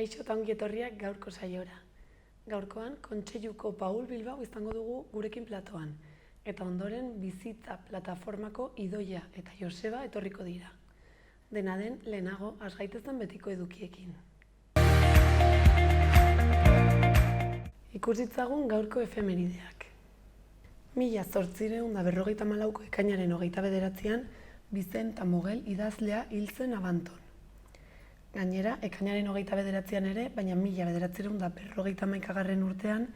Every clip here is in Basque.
Kaixo eta ongi etorriak gaurko saiora. Gaurkoan, Kontseiluko Paul Bilbao izango dugu gurekin platoan, eta ondoren bizitza plataformako Idoia eta Joseba etorriko dira. Dena den, lehenago, has gaitezen betiko edukiekin. Ikus ditzagun gaurko efemerideak. 1854ko ekainaren 29an, Bizenta Mogel idazlea hil zen Abanton. Gainera, ekainaren 29an ere, baina 1951 urtean,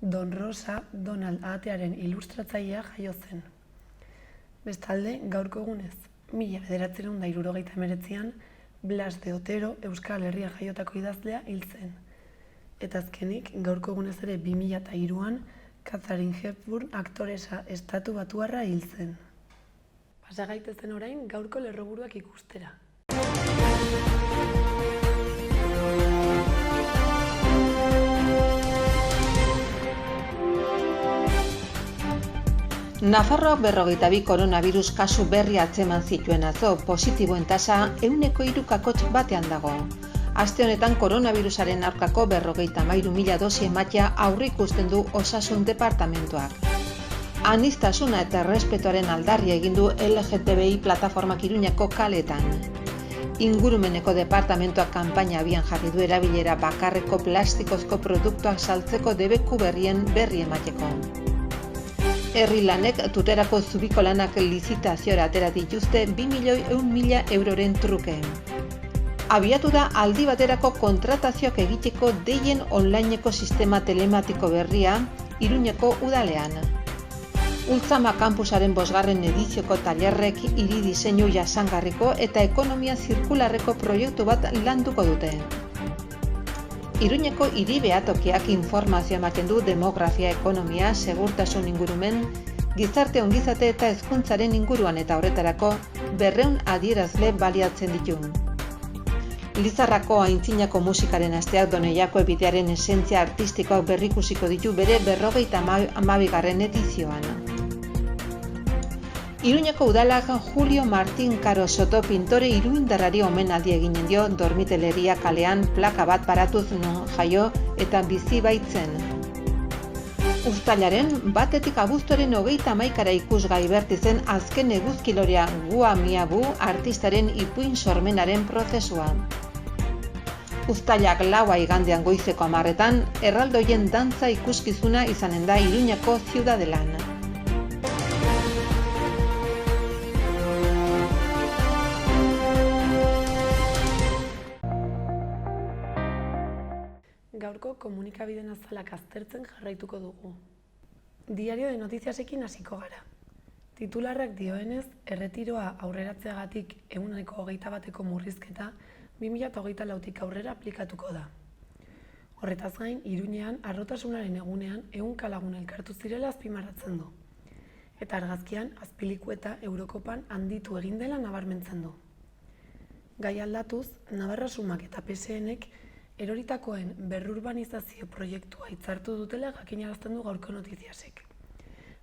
Don Rosa Donald ahatearen ilustratzailea jaio zen. Bestalde, gaurko egunez, 1979an, Blas de Otero Euskal Herrian jaiotako idazlea hil zen. Eta azkenik, gaurko egunez ere 2003an, Katharine Hepburn aktoresa estatu batuarra hil zen. Pasa gaitezen orain gaurko lerroburuak ikustera. Nafarroak 42 koronavirus kasu berri atzeman zituen atzo, positiboen tasa 3,1 dago. Aste honetan koronavirusaren aurkako 53.000 dosi ematea aurreikusten du Osasun Departamentuak. Aniztasuna eta errespetuaren aldarria egin du LGTBI plataformak Iruñako kaletan. Ingurumeneko departamentuak kanpaina abian jarri du erabilera bakarreko plastikozko produktuak saltzeko debeku berrien berri emateko. Herri lanek tuterako zubiko lanak lizitaziora atera dituzte 2.100.000 euroren truke. Abiatu da aldi baterako kontratazioak egiteko deien onlineko sistema telematiko berria Iruñeko udalean. Ultzama Campusaren 5. edizioko tailerrek hiri diseinu jasangarriko eta ekonomia zirkularreko proiektu bat landuko dute. Iruñeko hiri behatokiak informazioa ematen du demografia, ekonomia, segurtasun ingurumen, gizarte ongizate eta hezkuntzaren inguruan eta horretarako 200 adierazle baliatzen ditu. Lizarrako aintzinako musikaren asteak Doneiako ebidearen esentzia artistikoak berrikusiko ditu bere 52. edizioan. Iruñeko udalak Julio Martín Caro Soto pintore iruindarrari omenaldi eginen dio Dormiteleria kalean plaka bat paratuz non jaio eta bizi baitzen. Uztailaren batetik abuztuaren 31 ikusgai berti zen azken eguzkilorea Gua Miabu artistaren ipuin sormenaren prozesua. Uztailak 4 igandean goizeko 10etan erraldoien dantza ikuskizuna izanen da Iruñako Ciudadelan. Gaurko komunikabideen azalak aztertzen jarraituko dugu. Diario de Notiziasekin hasiko gara. Titularrak dioenez, erretiroa aurreratzeagatik 121 murrizketa 2024tik aurrera aplikatuko da. Horretaz gain, Iruñean harrotasunaren egunean 100 lagun elkartu zirela azpimarratzen du. Eta argazkian, azpilikueta Eurokopan handitu egin dela nabarmentzen du. Gai aldatuz, Navarra Sumak eta PSNek eroritakoen berrurbanizazio proiektua hitzartu dutela jakinarazten du gaurko Notiziasek.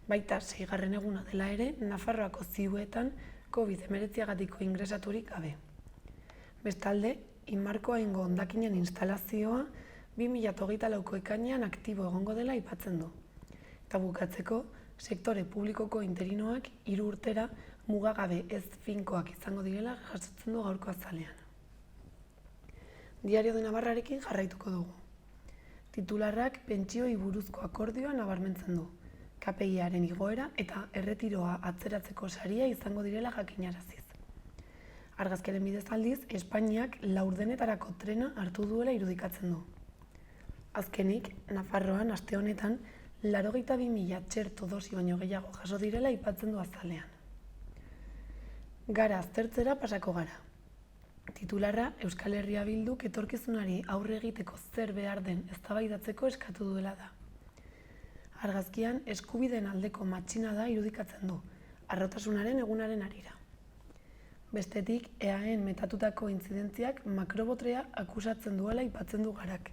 Baita 6. eguna dela ere, Nafarroako ziuetan COVID-19gatiko ingresaturik gabe. Bestalde, Inmarkoaingo hondakinen instalazioa 2024ko ekainean aktibo egongo dela aipatzen du. Eta bukatzeko, sektore publikoko interinoak 3 urtera mugagabe ez finkoak izango direla jasotzen du gaurko azalean. Diario de Navarrarekin jarraituko dugu. Titularrak pentsioi buruzko akordioa nabarmentzen du. KPI-aren igoera eta erretiroa atzeratzeko saria izango direla jakinaraziz. Argazkiaren bidez aldiz, Espainiak laurdenetarako trena hartu duela irudikatzen du. Azkenik, Nafarroan aste honetan 82.000 txerto dosi baino gehiago jaso direla aipatzen du azalean. Gara aztertzera pasako gara. Titularra Euskal Herria Bilduk etorkizunari aurre egiteko zer behar den eztabaidatzeko eskatu duela da. Argazkian eskubideen aldeko matxinada irudikatzen du, harrotasunaren egunaren harira. Bestetik, EAEn metatutako intzidentziak makrobotrea akusatzen duela aipatzen du Garak,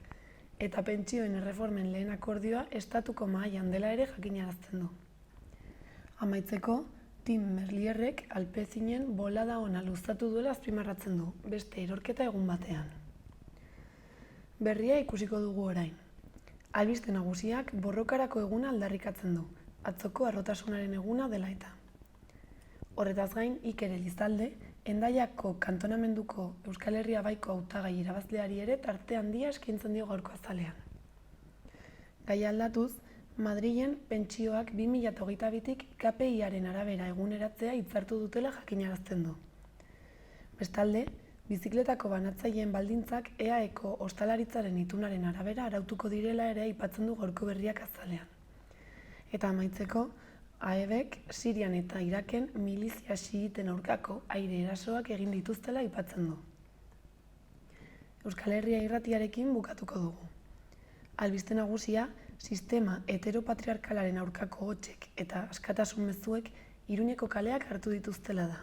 eta pentsioen erreformen lehen akordioa estatuko mahaian dela ere jakinarazten du. Amaitzeko, Tim Merlierrek Alpezinen bolada ona luzatu duela azpimarratzen du, beste erorketa egun batean. Berria ikusiko dugu orain. Albiste nagusiak borrokarako eguna aldarrikatzen du, atzoko harrotasunaren eguna dela eta. Horretaz gain, Iker Elizalde, Hendaiako kantonamenduko Euskal Herria Baiko hautagai irabazleari ere tarte handia eskaintzen dio gaurko azalean. Gai aldatuz, Madrilen pentsioak 2022tik KPI-aren arabera eguneratzea hitzartu dutela jakinarazten du. Bestalde, bizikletako banatzaileen baldintzak EAEko ostalaritzaren itunaren arabera arautuko direla ere aipatzen du gaurko berriak azalean. Eta amaitzeko, AEBek Sirian eta Iraken milizia xiiten aurkako aire erasoak egin dituztela aipatzen du. Euskal Herria irratiarekin bukatuko dugu. Albiste nagusia, sistema heteropatriarkalaren aurkako hotsek eta askatasun mezuek Iruñeko kaleak hartu dituztela da.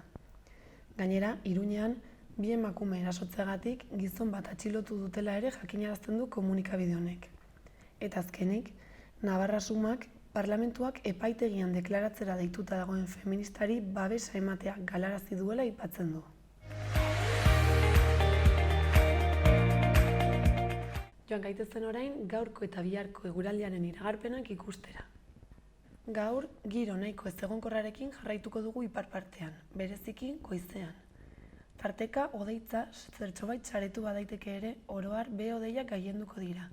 Gainera, Iruñean, bi emakume erasotzeagatik gizon bat atxilotu dutela ere jakinarazten du komunikabide honek. Eta azkenik, Navarra Sumak parlamentuak epaitegian deklaratzera deituta dagoen feministari babesa ematea galarazi duela aipatzen du. Joan gaitezen orain, gaurko eta biharko eguraldiaren iragarpenak ikustera. Gaur, giro nahiko ezegonkorrarekin jarraituko dugu ipar partean, bereziki goizean. Tarteka, hodeitza zertxobait saretu badaiteke ere, oro har behe-hodeiak gailenduko dira,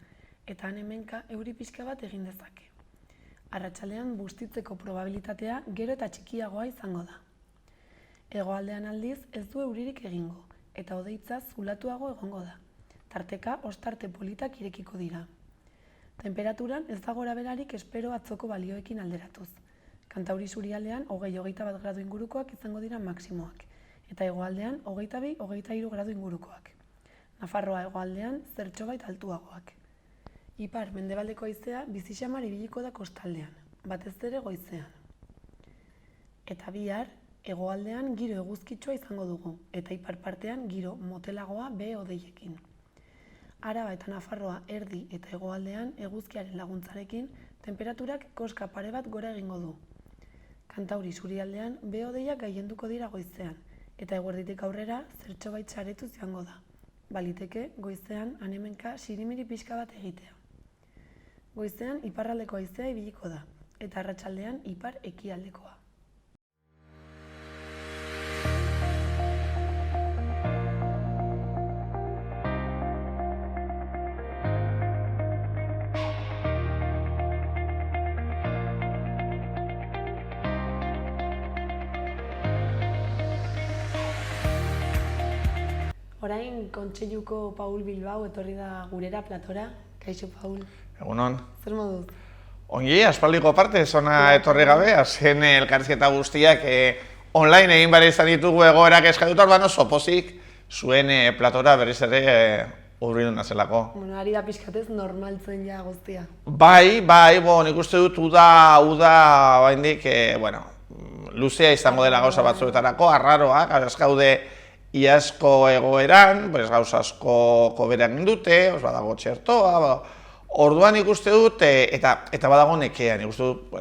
eta han hemenka euri pixka bat egin dezake. Arratsaldean bustitzeko probabilitatea gero eta txikiagoa izango da. Hegoaldean aldiz ez du euririk egingo, eta hodeitza zulatuago egongo da. Tarteka, ostarte politak irekiko dira. Tenperaturan ez da gorabeherarik espero atzoko balioekin alderatuz. Kantauri isurialdean 20-21 gradu ingurukoak izango dira maximoak, eta hegoaldean 22-23 gradu ingurukoak. Nafarroa hegoaldean zertxobait altuagoak. Ipar mendebaldeko haizea bizi xamar ibiliko da kostaldean, batez ere goizean. Eta bihar, hegoaldean giro eguzkitsua izango dugu, eta ipar partean giro motelagoa behe-hodeiekin. Araba eta Nafarroa erdi eta hegoaldean eguzkiaren laguntzarekin tenperaturak koska pare bat gora egingo du. Kantauri isurialdean behe-hodeiak gailenduko dira goizean, eta eguerditik aurrera zertxobait saretuz joango da. Baliteke goizean han-hemenka sirimiri pixka bat egitea. Goizean iparraldeko haizea ibiliko da, eta arratsaldean ipar ekialdekoa. Orain, Kontseiluko Paul Bilbao etorri da gurera platora. Kaixo, Paul. Egunon. Zer moduz? Ongi, aspaldiko parte, zona etorri gabe, azken elkarrizketa guztiak online egin behar izan ditugu egoerak eskatuta, orduan oso pozik zuen platora berriz ere hurbildu nazelako. Bueno, ari da pixkatez normaltzen ja guztia. Bai, nik uste dut uda baindik, luzea izango dela gauza batzuetarako, arraroa, ez gaude iazko egoeran, gauza asko koberan dute, badago txertoa, orduan ikuste dut, eta badago nekea, nik uste dut,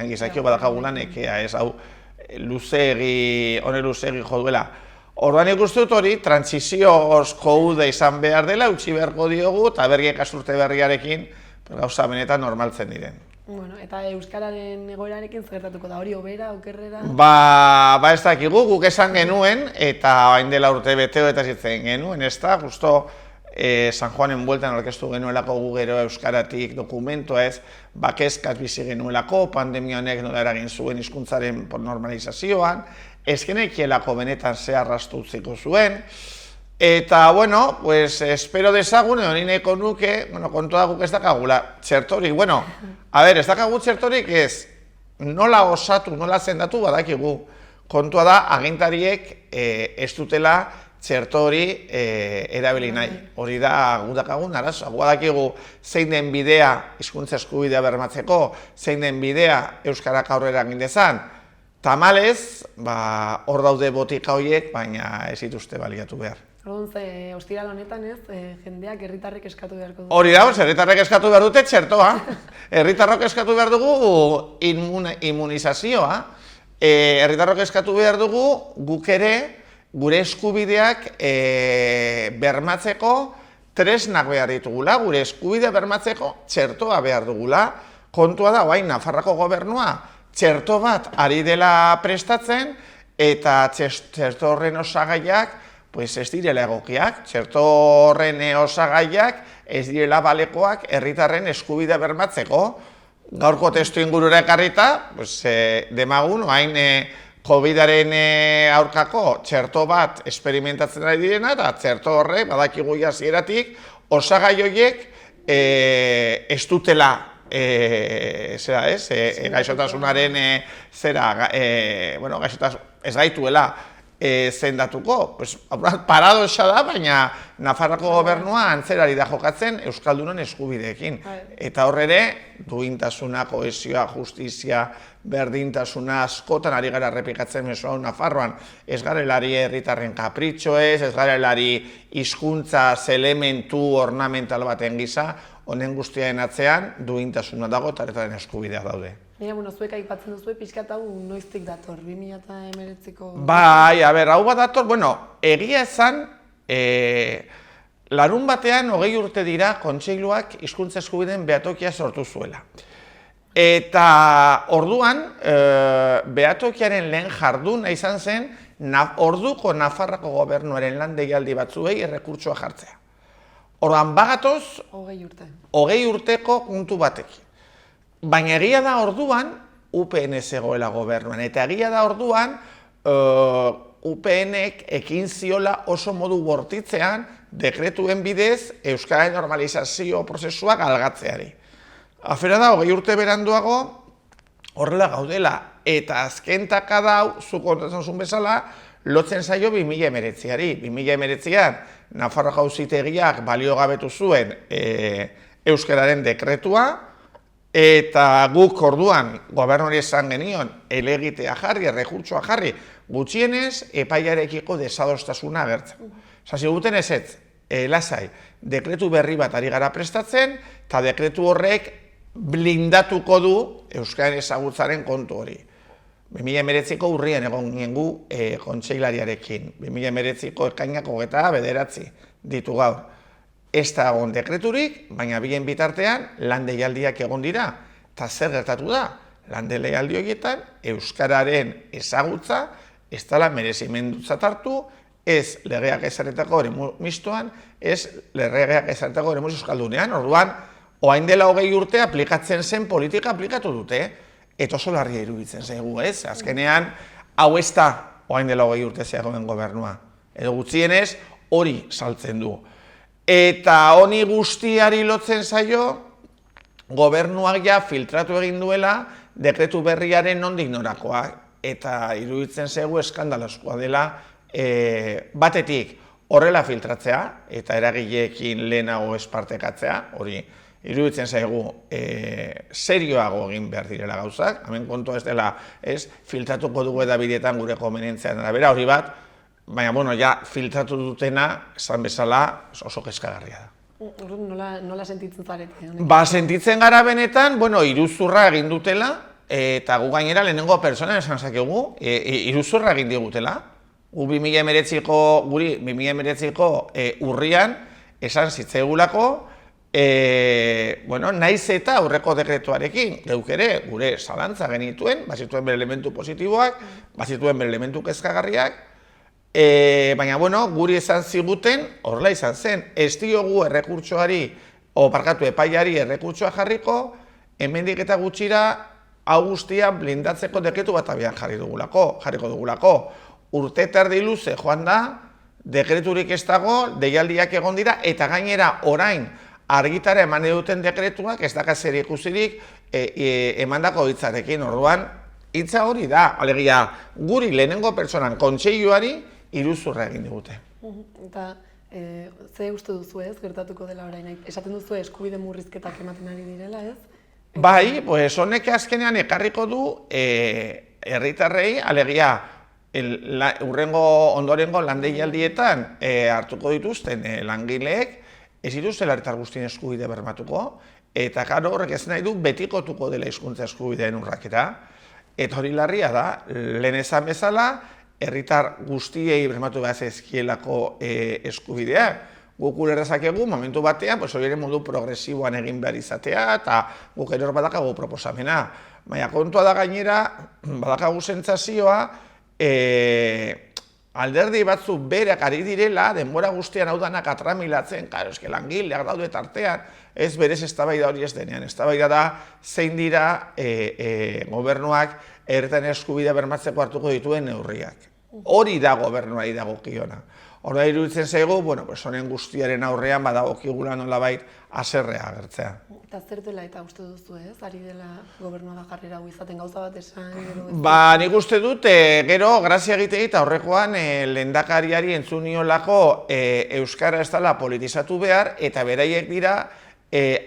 gizakio badakagula nekea, ez hau luzegi jo duela. Orduan ikuste dut hori, trantsizioozko uda izan behar dela, utzi beharko diogu, eta berri ikasturte berriarekin gauza benetan normaltzen diren. Bueno, eta euskararen egoerarekin zertatuko da, hori hobera, okerrera? Ez dakigu, guk esan genuen, eta hain dela urte beteo eta zitzen genuen, ez da, justo San Juanen bueltan orkestu genuelako gu gero euskaratik dokumentua ez, kezkaz bizi genuelako, pandemia honek nola eragin zuen hizkuntzaren normalizazioan, ez genekielako benetan ze arrastu utziko zuen, eta, espero dezagun, hori nahiko nuke, kontua guk ez dakagula txertorik, ez dakagu txertorik ez, nola osatu, nola zendatu badakigu. Kontua da, agintariek ez dutela txertori erabili nahi. Hori da, gu dakagun arazoa. Gu badakigu zein den bidea, hizkuntza eskubidea bermatzeko, zein den bidea euskarak aurrera egin dezan. Tamalez, hor daude botika horiek, baina ez dituzte baliatu behar. Orduan, ostiral honetan ez, jendeak herritarrek eskatu beharko du. Hori da, herritarrek eskatu behar dute txertoa. Herritarrok eskatu behar dugu immunizazioa. Herritarrok eskatu behar dugu guk ere gure eskubideak bermatzeko tresnak behar ditugula, gure eskubide bermatzeko txertoa behar dugula. Kontua da, orain Nafarroako gobernua txerto bat ari dela prestatzen, eta txerto horren osagaiak ez direla egokiak, txerto horren osagaiak ez direla balekoak herritarren eskubidea bermatzeko. Gaurko testu ingurura ekarrita, demagun, orain COVID-aren aurkako txerto bat esperimentatzen ari direna, eta txerto horre, badakigu hasieratik, osagai horiek ez dutela gaixotasunaren ez gaituela zendatuko. Paradoxa da, baina Nafarroako gobernua antzerari da jokatzen euskaldunon eskubideekin. Eta hor ere, duintasuna, kohesioa, justizia, berdintasuna askotan ari gara errepikatzen mezu hau Nafarroan. Ez garelari herritarren kapritxoez, ez garelari hizkuntza elementu ornamental baten gisa, honen guztiaren atzean duintasuna dago eta herritarren eskubideak daude. Mira, zuek aipatzen duzu pixkat hau noiztik dator, 2019ko... Bai, hau bat dator, egia esan, larun batean 20 urte dira Kontseiluak hizkuntza eskubideen behatokia sortu zuela. Eta orduan, behatokiaren lehen jarduna izan zen, orduko Nafarroako gobernuaren lan deialdi batzuei errekurtsoa jartzea. Orduan, bagatoz, 20 urteko puntu batekin. Baina egia da orduan, UPN zegoela gobernuan, eta egia da orduan, UPNek ekin ziola oso modu bortitzean dekretuen bidez euskararen normalizazio prozesua galgatzeari. Afera da, 20 urte beranduago, horrela gaudela, eta azken takada hau, zuk kontatzen zuen bezala, lotzen zaio 2019ari. 2019an, Nafarroako Auzitegiak baliogabetu zuen euskararen dekretua, eta guk orduan gobernuari esan genion helegitea jarri, errekurtsoa jarri, gutxienez epaiarekiko desadostasuna agertzen. Ziguten ezetz, lasai, dekretu berri bat ari gara prestatzen, eta dekretu horrek blindatuko du euskararen ezagutzaren kontu hori. 2019ko urrian egon ginen gu kontseilariarekin, 2019ko ekainako 29 ditu gaur. Ez da egon dekreturik, baina bien bitartean lan deialdiak egon dira. Eta zer gertatu da? Lan deialdi horietan euskararen ezagutza ez dela merezimendutzat hartu, ez legeak ezarritako eremu mistoan, ez legeak ezarritako eremu euskaldunean. Orduan, orain dela 20 urte aplikatzen zen politika aplikatu dute, eta oso larria iruditzen zaigu, ez? Azkenean, hau ez da orain dela 20 urte zegoen gobernua. Edo gutxienez, hori saltzen du. Eta honi guztiari lotzen zaio, gobernuak ja filtratu egin duela dekretu berriaren nondik norakoak. Eta iruditzen zaigu eskandalozkoa dela batetik horrela filtratzea eta eragileekin lehenago espartekatzea, hori iruditzen zaigu serioago egin behar direla gauzak, hemen kontua ez dela filtratuko dugu edabideetan gure konbenientziaren arabera, hori bat, baina, filtratu dutena, esan bezala, oso kezkagarria da. Nola sentitzen zarete? Sentitzen gara benetan, iruzurra egin dutela, eta gu gainera lehenengo pertsona esan zakegu, iruzurra egin digutela. Gu 2019ko urrian esan zitzaigulako, naiz eta aurreko dekretuarekin, geuk ere, gure zalantza genituen, bazituen bere elementu positiboak, bazituen bere elementu kezkagarriak, baina, guri esan ziguten, horrela izan zen, ez diogu errekurtsoari, epaiari errekurtsoa jarriko, hemendik eta gutxira, hau guztia blindatzeko dekretu bat abian jarriko dugulako. Urte terdi luze joan da, dekreturik ez dago, deialdiak egon dira, eta gainera orain argitara eman duten dekretuak, ez daka zer ikusirik emandako hitzarekin. Orduan, hitza hori da, alegia, guri lehenengo pertsonan kontseiluari iruzurra egin digute. Eta ze uste duzu ez, gertatuko dela orain? Esaten duzu eskubide murrizketak ematen ari direla, ez? Bai, honek azkenean ekarriko du herritarrei, alegia, ondorengo lan deialdietan hartuko dituzten langileek, ez dituztela herritar guztien eskubide bermatuko, eta gero horrek ez nahi du betikotuko dela hizkuntza eskubideen urraketa. Eta hori larria da, lehen esan bezala, herritar guztiei bermatu behar zaizkielako eskubideak. guk uler dezakegu momentu batean, hori ere modu progresiboan egin behar izatea, eta guk ere hor badakagu proposamena. Baina kontua da gainera, badakagu sentsazioa, alderdi batzu berak ari direla, denbora guztian hau danak atramilatzen, karo, eske langileak daude tartean, ez berez eztabaida hori ez denean. Eztabaida da zein dira gobernuak herritarren eskubidea bermatzeko hartuko dituen neurriak. Hori da gobernuari dagokiona. Hora iruditzen zaigu, honen guztiaren aurrean badagokigula nolabait haserrea agertzea. Eta zer dela eta uste duzu ez? Ari dela gobernua da jarrera hau izaten gauza bat esan? Nik uste dut, gero, grazia egite eta aurrekoan lehendakariari entzun niolako euskara ez dela politizatu behar, eta beraiek dira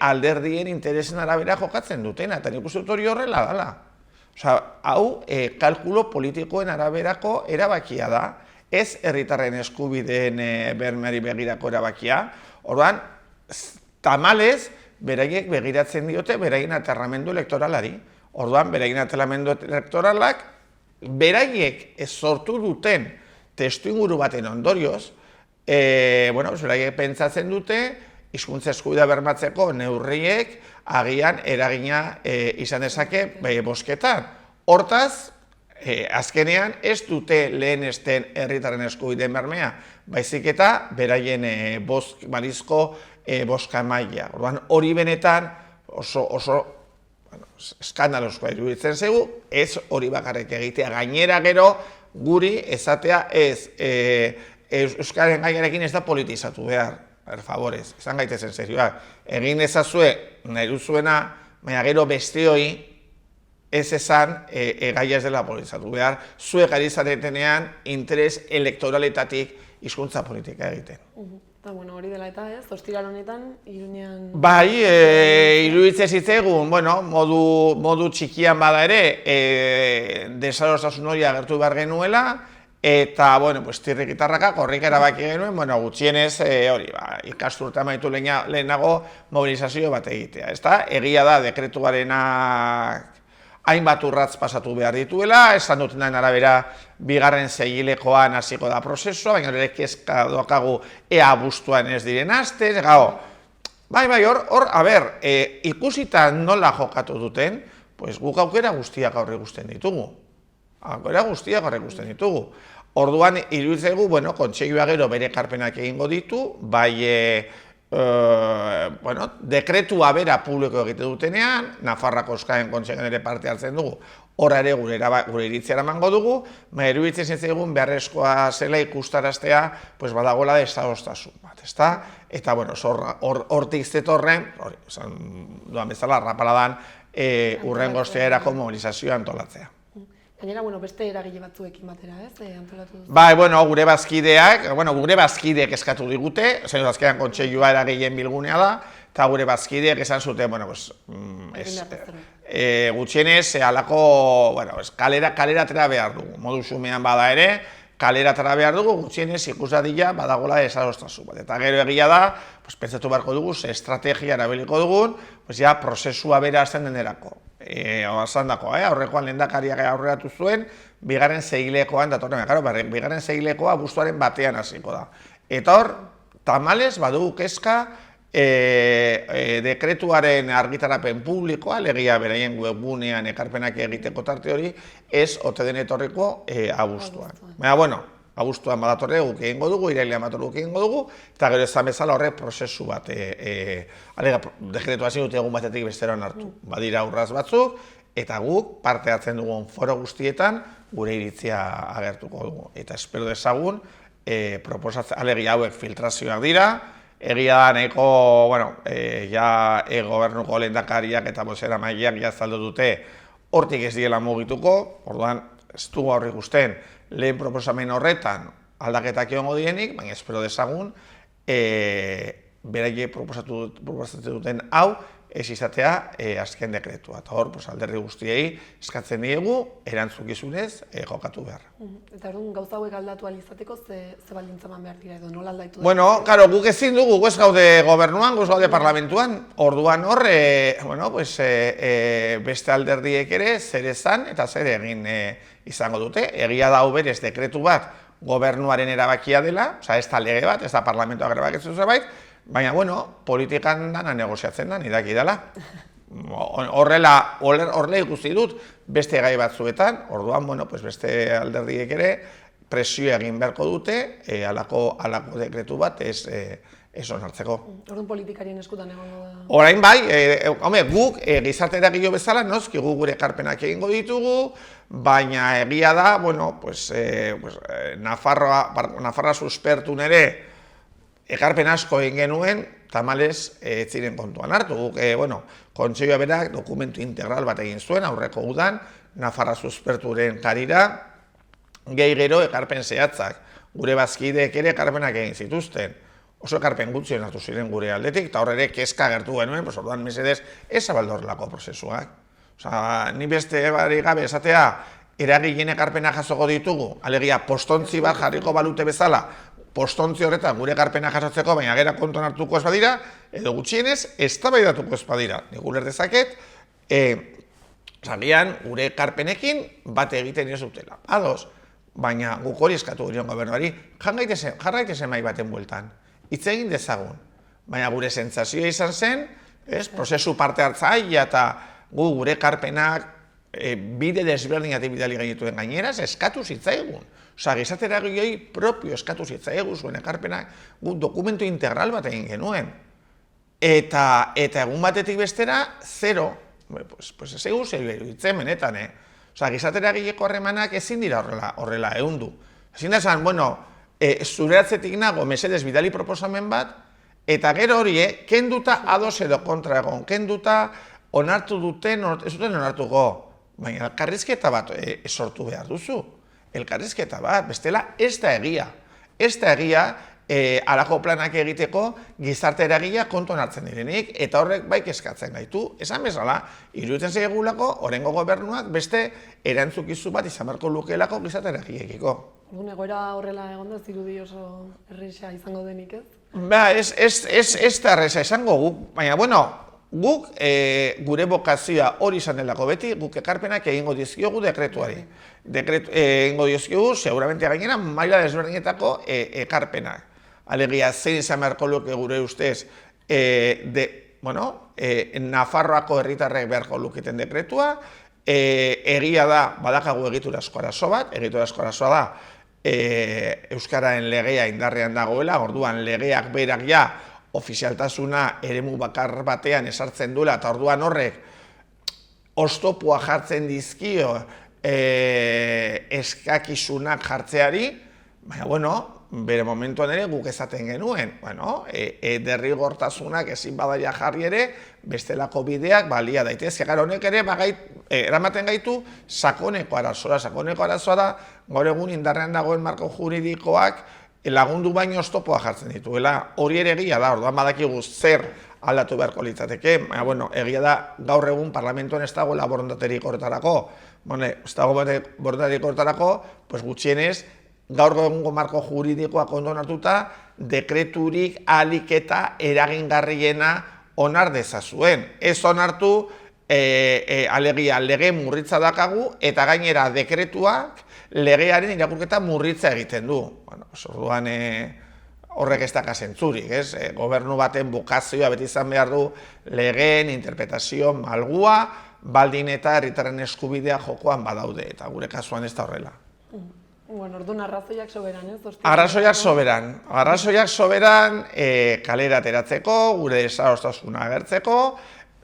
alderdien interesen arabera jokatzen dutena, eta nik uste dut hori horrela dela. Hau, kalkulo politikoen araberako erabakia da, ez herritarren eskubideen bermeari begirako erabakia. Orduan, tamalez, beraiek begiratzen diote beraien aterramendu elektoralari. Orduan, beraien aterramendu elektoralak, beraiek sortu duten testuinguru baten ondorioz, beraiek pentsatzen dute, hizkuntza eskubidea bermatzeko neurriek agian eragina izan dezake bozketan. Hortaz, azkenean ez dute lehenesten herritarren eskubideen bermea, baizik eta beraien balizko bozka maila. Orduan, hori benetan oso eskandalozkoa iruditzen zaigu, ez hori bakarrik egitea. Gainera gero, guri esatea ez euskaren gaiarekin ez da politizatu behar. Favorez, izan gaitezen serioak. Egin ezazue, nahi duzuena, baina gero besteoi ez esan gaia ez dela politizatu behar, zuek ari zaretenean interes elektoraletatik hizkuntza politika egiten. Eta hori dela eta ez, ostiral honetan, Iruñean... Bai, iruditzen zitzaigun, modu txikian bada ere, desadostasun hori agertu behar genuela, eta, tirrik gitarraka, korrik erabaki genuen, gutxienez, ikasturte amaitu lehenago mobilizazio bat egitea. Egia da, dekretuarenak hainbat urratz pasatu behar dituela, esan dutenen arabera bigarren segilekoan hasiko da prozesua, baina ere kezka dokagu ea abuztuan ez diren astez, Bai, ikusita nola jokatu duten, guk aukera guztiak aurre ikusten ditugu. Orduan, iruditzen dugu, kontseilua gero bere ekarpenak egingo ditu, bai, dekretua bera publiko egite dutenean, Nafarroako Euskaren Kontseiluan ere parte hartzen dugu, horra ere gure iritzia eramango dugu, iruditzen zitzaigun beharrezkoa zela ikustaraztea, badagoela desadostasun bat, ezta? Eta, hortik zetorren, duan bezala, rapaladan, urrengo ostearako mobilizazioa antolatzea. Gainera, beste eragile batzuekin batera, ez? Antolatu duzu. Bai, gure bazkideek eskatu digute, azkenean kontseilua eragileen bilgunea da, eta gure bazkideek esan zuten, gutxienez, halako, kalera atera behar dugu, modu xumean bada ere, kalera atera behar dugu, gutxienez ikusadila badagola desadostasun bat. Eta gero egia da, pentsatu beharko dugu, estrategia erabiliko dugun, prozesua bera hasten denerako. Aurrekoan lehendakariak aurreratu zuen, bigarren segilekoan datorren, bigarren segilekoa abuztuaren batean hasiko da. Eta hor, tamalez badugu kezka dekretuaren argitarapen publikoa, legia beraien webgunean ekarpenak egiteko tarte hori, ez ote den etorriko abuztuan. Baina, abuztuan badatorre guk egingo dugu, irailean badatorre guk egingo dugu, eta gero ezan bezala horrek prozesu bat, dekretua zinut egun batetik besteron hartu. Badira urraz batzuk, eta guk parte hartzen dugun foro guztietan gure iritzia agertuko dugu. Eta espero dezagun, alegia hauek filtrazioak dira, egia da nahiko, gobernuko lehendakariak eta bozeramaileak azaldu dute hortik ez diela mugituko, orduan ez dugu aurre ikusten lehen proposamen horretan aldaketak egongo dienik, baina espero dezagun beraiek proposatzen duten hau ez izatea azken dekretua. Eta hor, alderdi guztiei eskatzen diegu erantzukizunez jokatu behar. Eta orduan gauza hauek aldatu ahal izateko ze baldintza eman behar dira edo nola aldaitu da? Bueno, claro, guk ezin dugu, ez gaude gobernuan, guz gaude parlamentuan. Orduan hor, beste alderdiek ere zer esan eta zer egin izango dute. Egia da hau berez dekretu bat gobernuaren erabakia dela, ez da lege bat, ez da parlamentoak erabakitzen zerbait, baina, politikan dana negoziatzen da, nidaki dela. Horrela ikusi dut beste gai batzuetan, orduan, beste alderdiek ere presio egin beharko dute, halako dekretu bat ez onartzeko. Orduan politikarien eskutan egongo da? Orain bai, guk gizarte eragile bezala, noski guk gure ekarpenak egingo ditugu, baina egia da, Nafarroa suspertu nere ekarpen asko egin genuen, tamalez ez ziren kontuan hartu. Guk, Kontseilua berak dokumentu integral bat egin zuen, aurreko udan, Nafarroa susperturen karira, gehi gero ekarpen zehatzak. Gure bazkideek ere ekarpenak egin zituzten. Oso ekarpen gutxi onartu ziren gure aldetik, eta horre ere kezka agertu genuen, orduan mesedez ez zabaldu horrelako prozesuak. Ni beste barik gabe esatea, eragileen ekarpena jasoko ditugu, alegia postontzi bat jarriko balute bezala, postontzi horretan gure ekarpena jasotzeko, baina gera kontuan hartuko ez badira, edo gutxienez, eztabaidatuko ez badira. Nik uler dezaket, zagian gure ekarpenekin bat egiten ez dutela. Ados, baina guk hori eskatu gure gobernuari, jarraitezen mai baten bueltan. Hitz egin dezagun. Baina gure sentsazioa izan zen, prozesu parte hartzailea eta gure ekarpenak bide desberdinak bidali gainituen gaineraz, eskatu zitzaigun. Gizarte eragileei propio eskatu zitzaigun zuen ekarpenak, guk dokumentu integral bat egin genuen. Eta egun batetik bestera, zero. Ez egu zer iruditzen benetan, gizarte eragileko harremanak ezin dira horrela ehundu. Ezin da esan, zure atzetik nago mesedez bidali proposamen bat, eta gero hori, kenduta ados edo kontra egon, kenduta onartu duten, ez duten onartuko, baina elkarrizketa bat sortu behar duzu. Elkarrizketa bat, bestela ez da egia. Ez da egia, halako planak egiteko gizarte eragilea kontuan hartzen direnik, eta horrek bai kezkatzen gaitu. Esan bezala, iruditzen zaigulako, oraingo gobernuak beste erantzukizu bat izan beharko lukeelako gizarte eragileekiko. Egoera horrela egon da, zirudi oso erresa izango denik, ez? Ez da erresa izango guk, baina, guk gure bokazioa hori izan delako beti, guk ekarpenak egingo dizkiogu dekretuari. Egingo dizkiogu, seguramente gainera, maila desberdinetako ekarpenak. Alegia, zein izan beharko luke gure ustez, Nafarroako herritarrek beharko luketen dekretua, egia da, badakagu egiturazko arazo bat, egiturazko arazoa da, Euskararen legea indarrean dagoela, orduan legeak berak ja, ofizialtasuna eremu bakar batean esartzen duela, eta orduan horrek oztopua jartzen dizkio eskakizunak jartzeari, baina, bere momentuan ere guk esaten genuen, derrigortasunak ezin badaia jarri ere, bestelako bideak balia daitezke. Gara honek ere eramaten gaitu sakoneko arazoa. Sakoneko arazoa da, gaur egun indarrean dagoen marko juridikoak lagundu baino oztopoa jartzen dituela. Hori ere egia da, orduan badakigu zer aldatu beharko litzateke. Egia da, gaur egun parlamentuan ez dagoela borondaterik horretarako. Ez dago borondaterik horretarako, gutxienez, gaur egungo marko juridikoak ondo hartuta, dekreturik ahalik eta eragingarriena onar dezazuen. Ez onartu, alegia lege murritza dakagu, eta gainera dekretuak legearen irakurketa murritza egiten du. Orduan horrek ez daka zentzurik, gobernu baten bokazioa beti izan behar du legeen interpretazio malgua, baldin eta herritarren eskubidea jokoan badaude, eta gure kasuan ez da horrela. Orduan arrazoiak soberan, ez? Arrazoiak soberan kalera ateratzeko, gure desadostasuna agertzeko,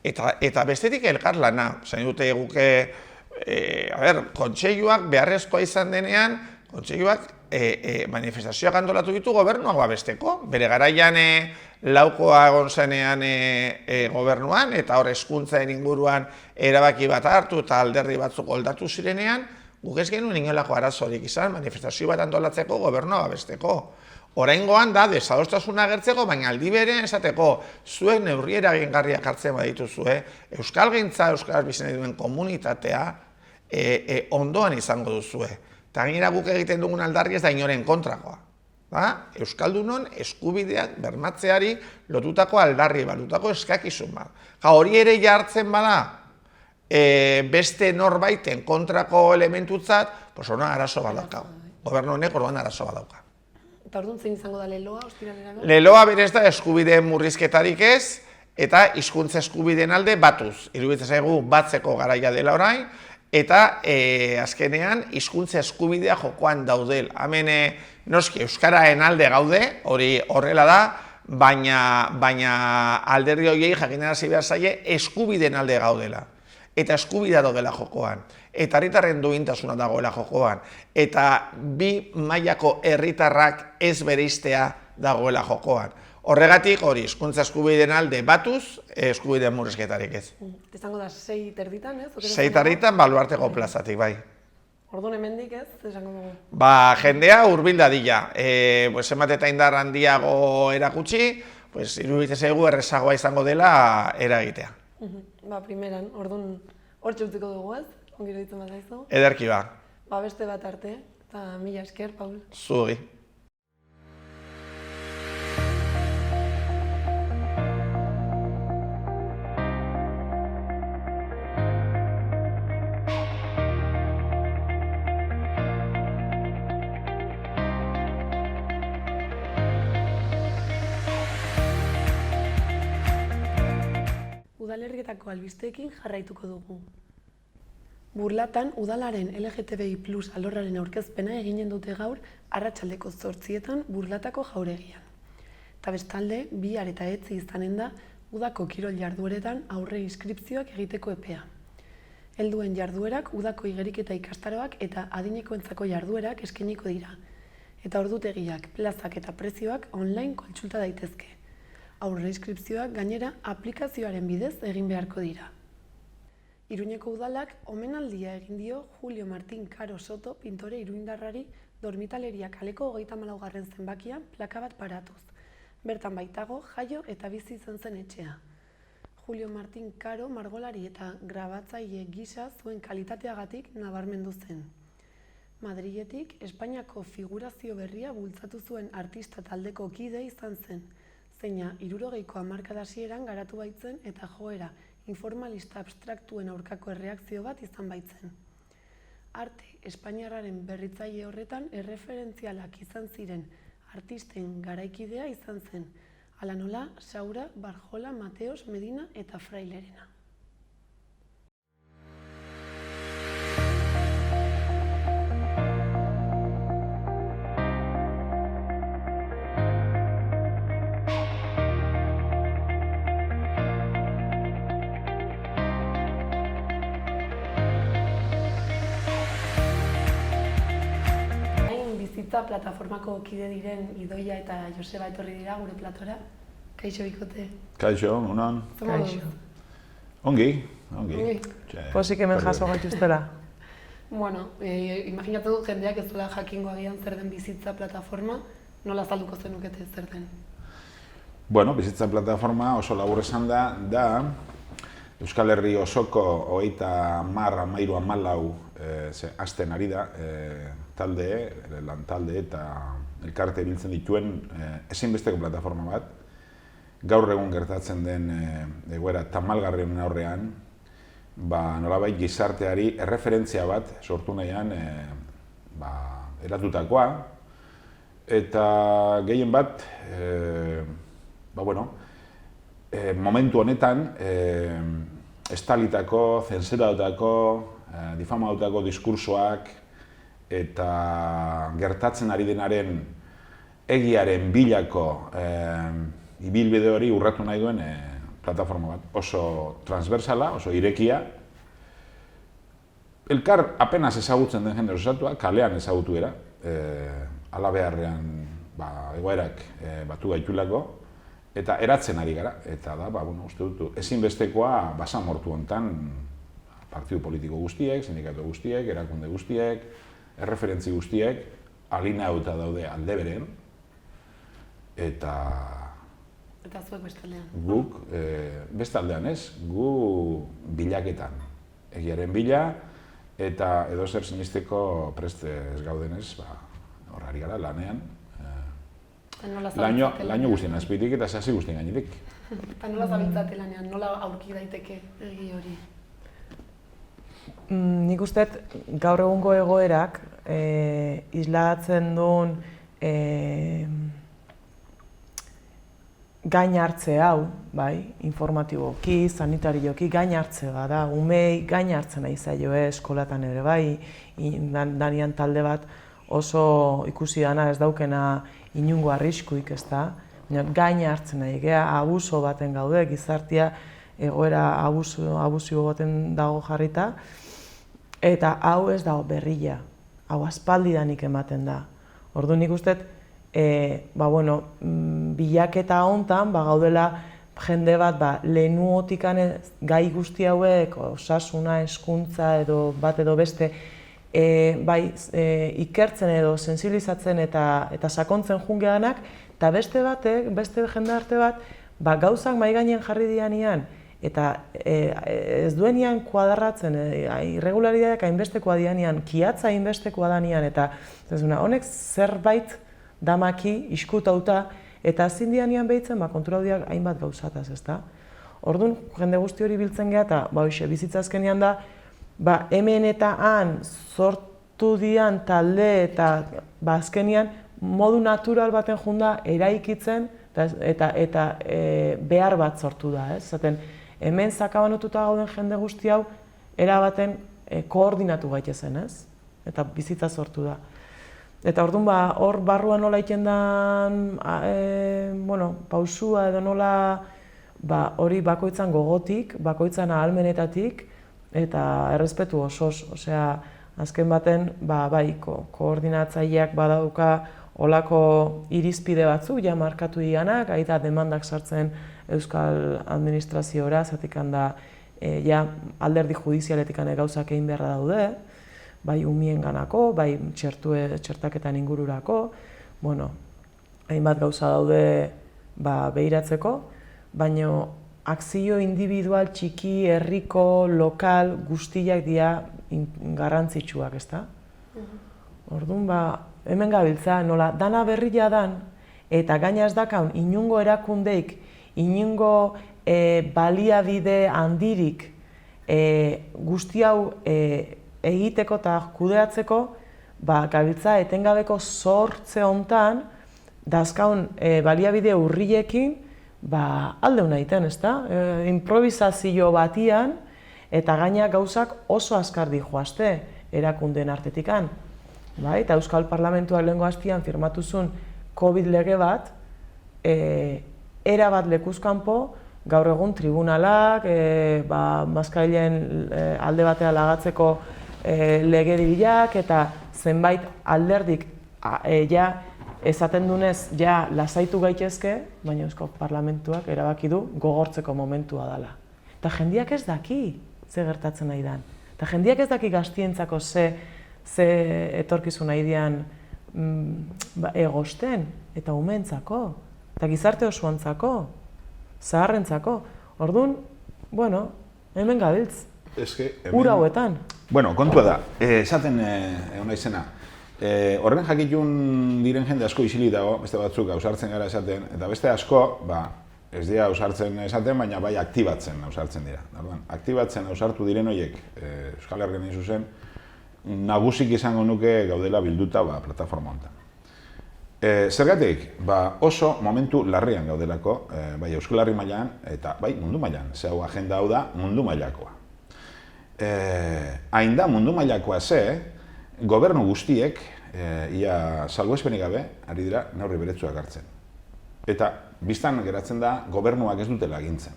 eta bestetik elkarlana. Zain dute guke, kontseiluak beharrezkoa izan denean, kontseiluak manifestazioak antolatu ditu gobernuak babesteko. Bere garaian laukoa egon zenean gobernuan, eta hor hezkuntzaren inguruan erabaki bat hartu eta alderdi batzuk oldatu zirenean, Guk ez genuen inolako arazorik izan, manifestazio bat antolatzeko, gobernua babesteko. Oraingoan da, desadostasuna agertzeko, baina aldi berean esateko, zuek neurri eragingarriak hartzen badituzue, euskalgintza, euskaraz bizi nahi duen komunitatea, ondoan izango duzue. Eta gainera guk egiten dugun aldarri ez da inoren kontrakoa. Euskaldunon eskubideak bermatzeari lotutako aldarri, lotutako eskakizun bat. Hori ere jartzen bada, beste norbaiten kontrako elementutzat, hona arazo bat daukagu. Gobernu honek orduan arazo bat dauka. Eta orduan zein izango da leloa, ostiralera? Leloa berez da eskubideen murrizketarik ez, eta hizkuntza eskubideen alde batuz. Iruditzen zaigu batzeko garaia dela orain, eta azkenean hizkuntza eskubidea jokoan daudel. Hemen noski euskaraen alde gaude, hori horrela da, baina alderdi horiei jakinarazi behar zaie eskubideen alde gaudela. Eta eskubidea daudela jokoan, eta herritarren duintasuna dagoela jokoan, eta bi mailako herritarrak ez bereiztea dagoela jokoan. Horregatik hori hizkuntza eskubideen alde batuz, eskubideen murrizketarik ez. Izango da 6:30, ez? 6:30 Baluarteko plazatik, bai. Orduan hemendik ez, esango dugu. Jendea hurbil dadila. Zenbat eta indar handiago erakutsi, iruditzen zaigu errezagoa izango dela eragitea. Primeran, orduan hortxe utziko dugu ez? Ongi iruditzen bat zaizu? Ederki ba. Beste bat arte, eta mila esker, Paul. Zugi. Udalerrietako albisteekin jarraituko dugu. Burlatan, udalaren LGTBI+ alorraren aurkezpena eginen dute gaur arratsaldeko 8:00 Burlatako jauregian. Eta bestalde, bihar eta etzi izanen da udako kirol jardueretan aurre inskripzioak egiteko epea. Helduen jarduerak, udako igeriketa ikastaroak eta adinekoentzako jarduerak eskainiko dira. Eta ordutegiak, plazak eta prezioak online kontsulta daitezke. Aurre inskripzioak gainera aplikazioaren bidez egin beharko dira. Iruñeko udalak omenaldia egin dio Julio Martín Caro Soto pintore iruindarrari Dormitaleria kaleko 34. zenbakian plaka bat paratuz. Bertan baitago jaio eta bizi izan zen etxea. Julio Martín Caro margolari eta grabatzaile gisa zuen kalitateagatik nabarmendu zen. Madriletik Espainiako figurazio berria bultzatu zuen artista taldeko kide izan zen, zeina 60ko hamarkada hasieran garatu baitzen eta joera informalista abstraktuen aurkako erreakzio bat izan baitzen. Arte espainiarraren berritzaile horretan erreferentzialak izan ziren artisten garaikidea izan zen, hala nola Saura, Barjola, Mateos, Medina eta Frailerena. Bizitza plataformako kide diren Idoia eta Joseba etorri dira gure platora. Kaixo bikote. Kaixo, unan. Kaixo. Ongi. Posik hemen jaso gaituztela. Bueno, imaginatzen dut jendeak ez duela jakingo agian zer den Bizitza plataforma, nola azalduko zenukete zer den? Bueno, Bizitza plataforma oso labur esan da Euskal Herri osoko 30-14 hasten ari da lantalde eta elkarte biltzen dituen ezinbesteko plataforma bat. Gaur egun gertatzen den egoera tamalgarri honen aurrean, nolabait gizarteari erreferentzia bat sortu nahian eratutakoa, eta gehien bat, momentu honetan, estalitako, zensuratutako, difamatutako diskursoak eta gertatzen ari denaren egiaren bilako ibilbide hori urratu nahi duen plataforma bat. Oso transversala, oso irekia. Elkar apenas ezagutzen den jende osatua, kalean ezagutu era, hala beharrean egoerak batu gaitulako, eta eratzen ari gara, eta da, uste dut, ezinbestekoa basamortu honetan partidu politiko guztiek, sindikatu guztiek, erakunde guztiek, erreferentzi guztiek, alineatuta daude alde beren, eta zuek bestaldean. Guk, bestaldean ez, gu bilaketan, egiaren bila, eta edozer sinisteko prest ez gaudenez, horrari gara lanean, laino guztien azpitik eta sasi guztien gainetik. Eta nola zabiltzate lanean, nola aurki daiteke egi hori? Nik uste gaur egungo egoerak isladatzen duen gain hartze hau, bai, informatiboki, sanitarioki gain hartze da, umei gain hartzen nahi zaio eskolatan ere bai, danian talde bat oso ikusi dana ez daukena inungo arriskuik, ez da, gain hartzen nahi, abuso baten gaude, gizartia egoera abusio baten dago jarrita, eta hau ez dago berria, hau aspaldidanik ematen da. Orduan nik uste, bilaketa hontan gaudela jende bat lehenuotikan gai guzti hauek, osasuna, hezkuntza edo bat edo beste, ikertzen edo sensibilizatzen eta sakontzen jungeanak, eta beste jendarte bat, gauzak mahai gainen jarri dianean, eta ez duenean kuadarratzen, irregularidadeak hainbestekoa dianean, kiatza hainbestekoa danean, eta honek zerbait damaki, iskutauta, eta ezin dianean behitzen, konturaudiak hainbat gauzataz, ezta? Orduan, jende guzti hori biltzen geha, eta bizitza azkenean da, hemen eta han sortu dian talde eta azkenean modu natural baten junda eraikitzen eta behar bat sortu da, ez? Zaten, hemen zakabanututa gauden jende guzti hau erabaten koordinatu gaitezen, ez? Eta bizitza sortu da. Eta orduan, hor barruan nola iten den, pausua edo nola hori bakoitzan gogotik, bakoitzan ahalmenetatik, eta errespetu osoz. Osea, azken baten, koordinatzaileak badauka olako irizpide batzuk, ja markatu dianak, aita demandak sartzen Euskal Administraziora, zatik handa alderdi judizialetik gauzak egin beharra daude, bai umien ganako, bai txertaketan ingururako, hainbat gauza daude behiratzeko, baina akzio individual txiki, herriko, lokal, guztiak dira garrantzitsuak, ezta? Orduan, hemen gabiltza, nola, dana berria dan, eta gaina ez dakaun, inungo erakundeik, inungo baliabide handirik guzti hau egiteko eta kudeatzeko, gabiltza etengabeko sortze hontan, dazkaun baliabide urriekin, alde hona egiten, ezta? Improvisazio batian, eta gaina gauzak oso azkar dijoazte erakundeen artetikan. Eta Euskal Parlamentuak lehengo hastian firmatu zuen COVID lege bat, era bat lekuzkanpo, gaur egun tribunalak, maskarilen alde batea lagatzeko legedibilak eta zenbait alderdik esaten dunez lasaitu gaitezke, baina Euskal Parlamentuak erabaki du gogortzeko momentua dela. Eta jendiak ez daki ze gertatzen nahi dan. Eta jendiak ez daki gaztientzako ze etorkizun nahi dian egosten eta umeentzako, eta gizarte osoantzako, zaharrentzako. Orduan, hemen gabiltz, ura hauetan. Kontua da, esaten egon naizena, horren jakitun diren jende asko isilik dago, beste batzuk ausartzen gara esaten, eta beste asko, ez dira ausartzen esaten, baina bai aktibatzen ausartzen dira. Aktibatzen ausartu diren horiek, Euskal Herrian zuzen, nagusik izango nuke gaudela bilduta plataforma honetan. Zergatik, oso momentu larrian gaudelako, bai Euskal Herri mailan eta bai mundu mailan, ze hau agenda hau da mundu mailakoa. Hain da mundu mailakoa ze, gobernu guztiek, ia salbuespenik gabe, ari dira neurri beretsuak hartzen. Eta biztan geratzen da gobernuak ez dutela agintzen,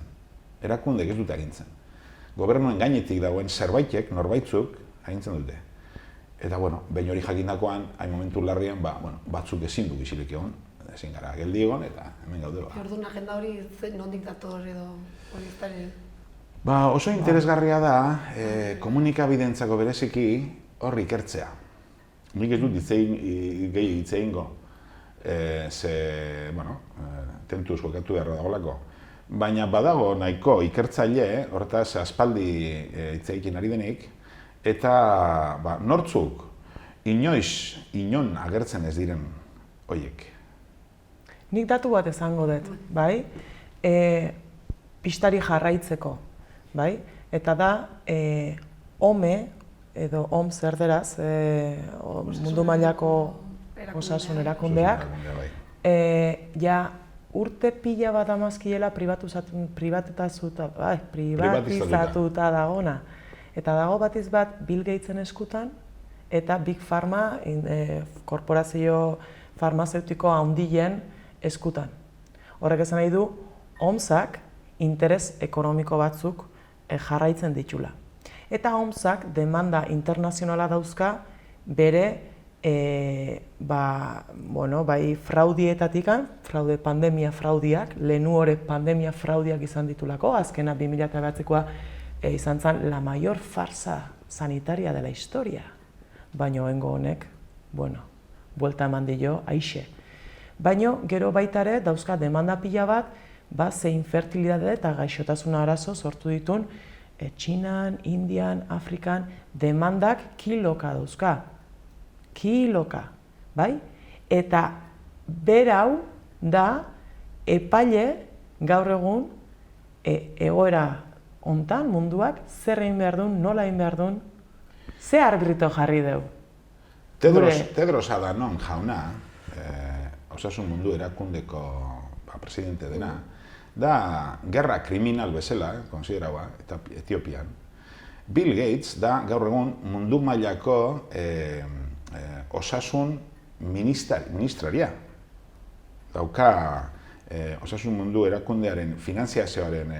erakundek ez dute agintzen. Gobernuen gainetik dagoen zerbaitek, norbaitzuk, agintzen dute. Eta, behin hori jakindakoan, hain momentu larrian, batzuk ezin du gizilik egon, ezin gara geldi egon, eta hemen gaude. Orduan agenda hori nondik dator edo hori ez dara? Oso interesgarria da komunikabideentzako bereziki hor ikertzea. Nik ez dut gehi hitz egingo, tentuz jokatu beharra dagolako. Baina badago nahiko ikertzaile, hortaz aspaldi hitz egiten ari denik, eta nortzuk inon agertzen ez diren horiek. Nik datu bat esango dut, bai? Pistari jarraitzeko, bai? Eta da, OME, edo OMS erderaz, mundu mailako osasun erakundeak, ja urte pila bat amazkiela privatizatuta dagona. Eta dago batiz bat Bill Gatesen eskutan eta Big Pharma, korporazio farmazeutiko handien eskutan. Horrek esan nahi du, OMSak interes ekonomiko batzuk jarraitzen ditula. Eta OMSak demanda internazionala dauzka bere bai fraudietatikan, pandemia fraudiak, lehenu hori pandemia fraudiak izan ditulako, azkena 2009koa izan zen la mayor farsa sanitaria de la historia. Baina oengo honek, buelta eman dio, aixe. Baina gero baitare dauzka demanda pila bat, ze infertilidade eta gaixotasuna arazo sortu ditun Txinan, Indian, Afrikan, demandak kiloka dauzka. Kiloka, bai? Eta berau da epaile gaur egun egoera hontan munduak zer egin behar duen, nola egin behar duen, ze arbrito jarri deu? Tedros Adhanom jauna, osasun mundu erakundeko presidente dena, da gerra kriminal bezala, konsideraua, eta Etiopian. Bill Gates da gaur egun mundu mailako osasun ministraria. Dauka osasun mundu erakundearen finanziazioaren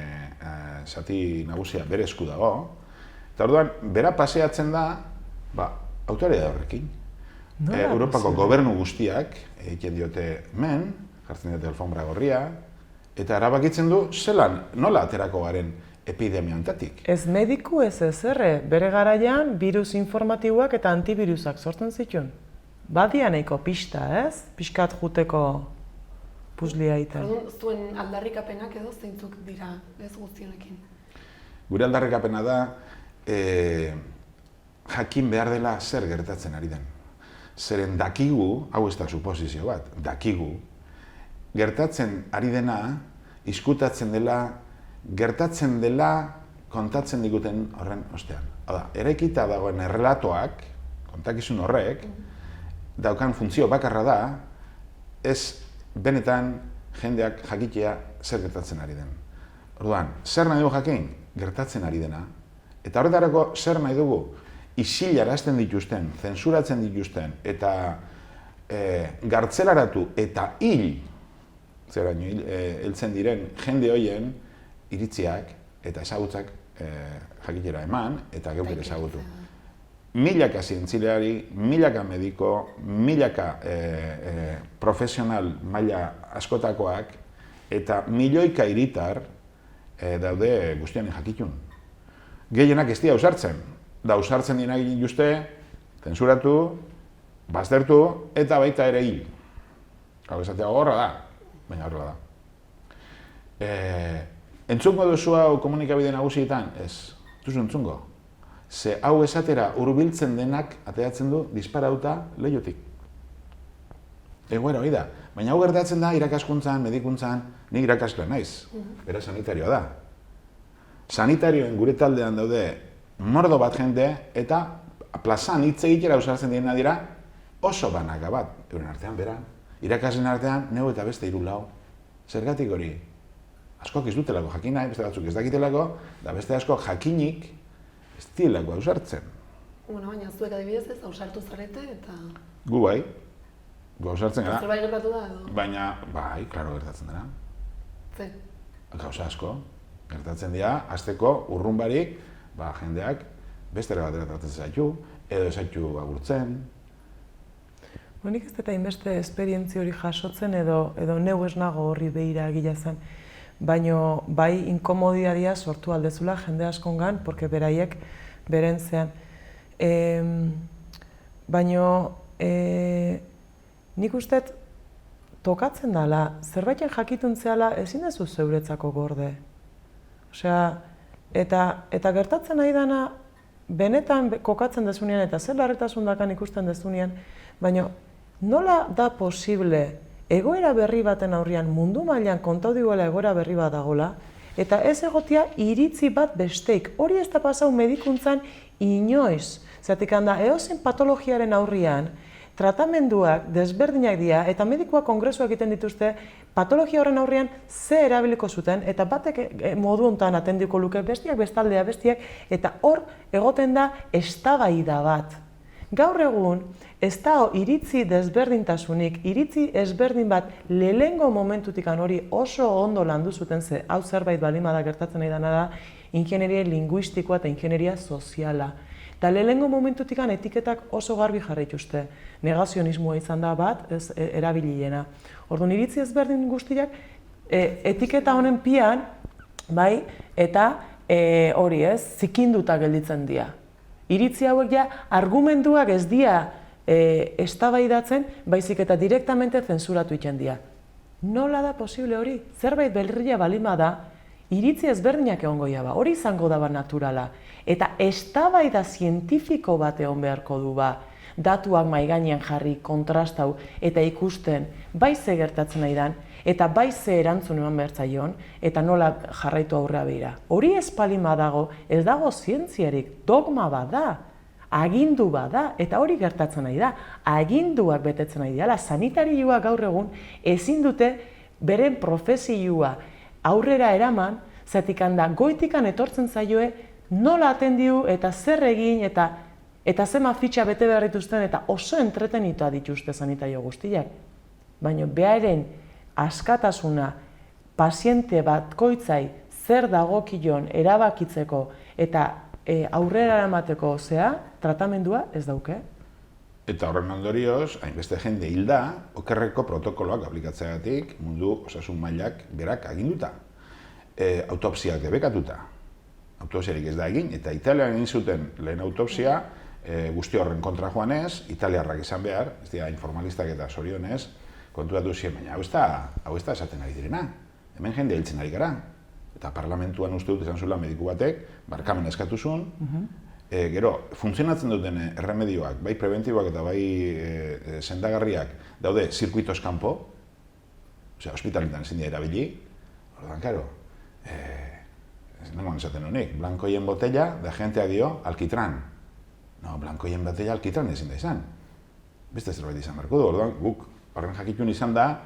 zati nagusia bere esku dago. Eta orduan, bera paseatzen da, autoridade horrekin. Europako gobernu guztiak egiten diote men, jartzen diote alfombra gorria, eta erabakitzen du zelan, nola aterako garen epidemia honetatik. Ez mediku ez ezerre, bere garaian virus informatiboak eta antivirusak sortzen zituen. Badia nahiko pista, ez? Piskat juteko puzlia egiten. Zuen aldarrikapenak edo zeintzuk dira ez guztionekin? Gure aldarrikapena da jakin behar dela zer gertatzen ari den. Zeren dakigu, hau ez da suposizio bat, dakigu, gertatzen ari dena, izkutatzen dela, gertatzen dela kontatzen diguten horren ostean. Hada, eraikita dagoen errelatoak, kontakizun horrek, daukan funtzio bakarra da, ez benetan jendeak jakitea zer gertatzen ari den. Orduan, zer nahi dugu jakin? Gertatzen ari dena. Eta horretarako zer nahi dugu? Isilarazten dituzten, zensuratzen dituzten, eta gartzelaratu eta heltzen diren jende horien iritziak eta ezagutzak jakitera eman eta geuk ere ezagutu. Milaka zientzileari, milaka mediko, milaka profesional maila askotakoak eta milioika hiritar daude guztianen jakitun. Gehienak ez dira ausartzen. Da ausartzen dira egin juste, zensuratu, baztertu eta baita ere hil. Hau esatea gorra da, baina horrela da. Entzungo duzu hau komunikabide nagusietan? Ez, duzu entzungo. Ze hau esatera hurbiltzen denak ateratzen du disparauta leihotik. Egoera hori da. Baina hau gertatzen da irakaskuntzan, medikuntzan, nik irakaslea naiz. Bera sanitarioa da. Sanitarioen gure taldean daude mordo bat jende eta plazan hitz egitera ausartzen direna dira oso banaka bat. Euren artean bera, irakasleen artean neu eta beste 3-4. Zergatik hori? Askok ez dutelako jakin nahi, beste batzuk ez dakitelako, da beste askok jakinik ez dilako ausartzen. Baina zuek adibidez ez ausartu zarete eta... Gu bai, gu ausartzen gara. Zerbait gertatu da edo? Baina, bai, klaro gertatzen dira. Ze? Gauza asko, gertatzen dira, hasteko urrunbarik, jendeak bestera batera tratatzen zaitu, edo zaitu agurtzen. Nik ez eta inbeste esperientzi hori jasotzen edo neu ez nago horri behira egila zen. baino bai inkomodidadia sortu aldezula jende askongan, porque beraiek beren zean. Baino nik usteet tokatzen dela, zerbaiten jakituntzeala ezin dezu zeuretzako gorde. Osea, eta gertatzen nahi dana, benetan kokatzen dezunean eta zer larritasun dakan ikusten dezunean, baina nola da posible egoera berri baten aurrean mundu mailan kontau diguela egoera berri bat dagola, eta ez egotia iritzi bat besteik. Hori ez da pasau medikuntzan inoiz. Zergatik handa, edozein patologiaren aurrean, tratamenduak desberdinak dira eta medikuak kongresuak egiten dituzte patologia horren aurrean ze erabiliko zuten eta batek modu hontan atendiko luke bestiak bestaldea bestiak eta hor egoten da eztabaida bat. Gaur egun ez da iritzi desberdintasunik, iritzi ezberdin bat lehengo momentutikan hori oso ondo landu zuten ze hau zerbait balimada gertatzen nahi dana da ingenieria linguistikoa eta ingenieria soziala. Eta lehengo momentutikan etiketak oso garbi jarraituzte. Negazionismoa izan da bat, ez erabiliena. Orduan, iritzi ezberdin guztiak etiketa honen pian, bai, eta hori ez, zikinduta gelditzen dira. Iritzi hauek ja argumentuak ez dira eztabaidatzen, baizik eta direktamente zensuratu egiten dira. Nola da posible hori? Zerbait berria balima da, iritzi ezberdinak egongo ba, hori izango daba naturala. Eta eztabaida zientifiko bat egon beharko du ba, datuak maigainean jarri, kontrastau, eta ikusten, bai ze gertatzen nahi dan, eta bai ze erantzun eman behar zaion, eta nola jarraitu aurrea behira. Hori ez palima dago, ez dago zientziarik, dogma bat da, agindu bat da, eta hori gertatzen nahi da, aginduak betetzen nahi dira. Sanitarioa gaur egun ezin dute beren profesioa aurrera eraman, zatik handa goitikan etortzen zaioe, nola atendiu eta zer egin eta zema fitxa bete behar dituzten eta oso entretenitua dituzte sanitario guztiak. Baina beharen askatasuna paziente bat koitzai zer dagokion erabakitzeko eta aurrera eramateko zea, tratamendua ez dauke. Eta horren ondorioz, hainbeste jende hilda, okerreko protokoloak aplikatzeagatik mundu osasun mailak berak aginduta. Autopsiak debekatuta. Autopsiarik ez da egin, eta Italian egin zuten lehen autopsia, guzti horren kontra joanez, italiarrak izan behar, ez dira informalistak eta zorionez, konturatu ziren, baina hau ez da esaten ari direna. Hemen jende hiltzen ari gara. Eta parlamentuan uste dut izan zuela mediku batek, barkamen eskatu zuen, gero, funtzionatzen duten erremedioak, bai preventiboak eta bai sendagarriak daude zirkuitos kanpo, osea, ospitaletan ezin dira erabili, orduan, karo, nengoan esaten honik, blankoien botella, da jentea dio, alkitran. No, blankoien botella alkitran ezin da izan. Beste zerbait izan beharko du, orduan, guk horren jakitun izan da,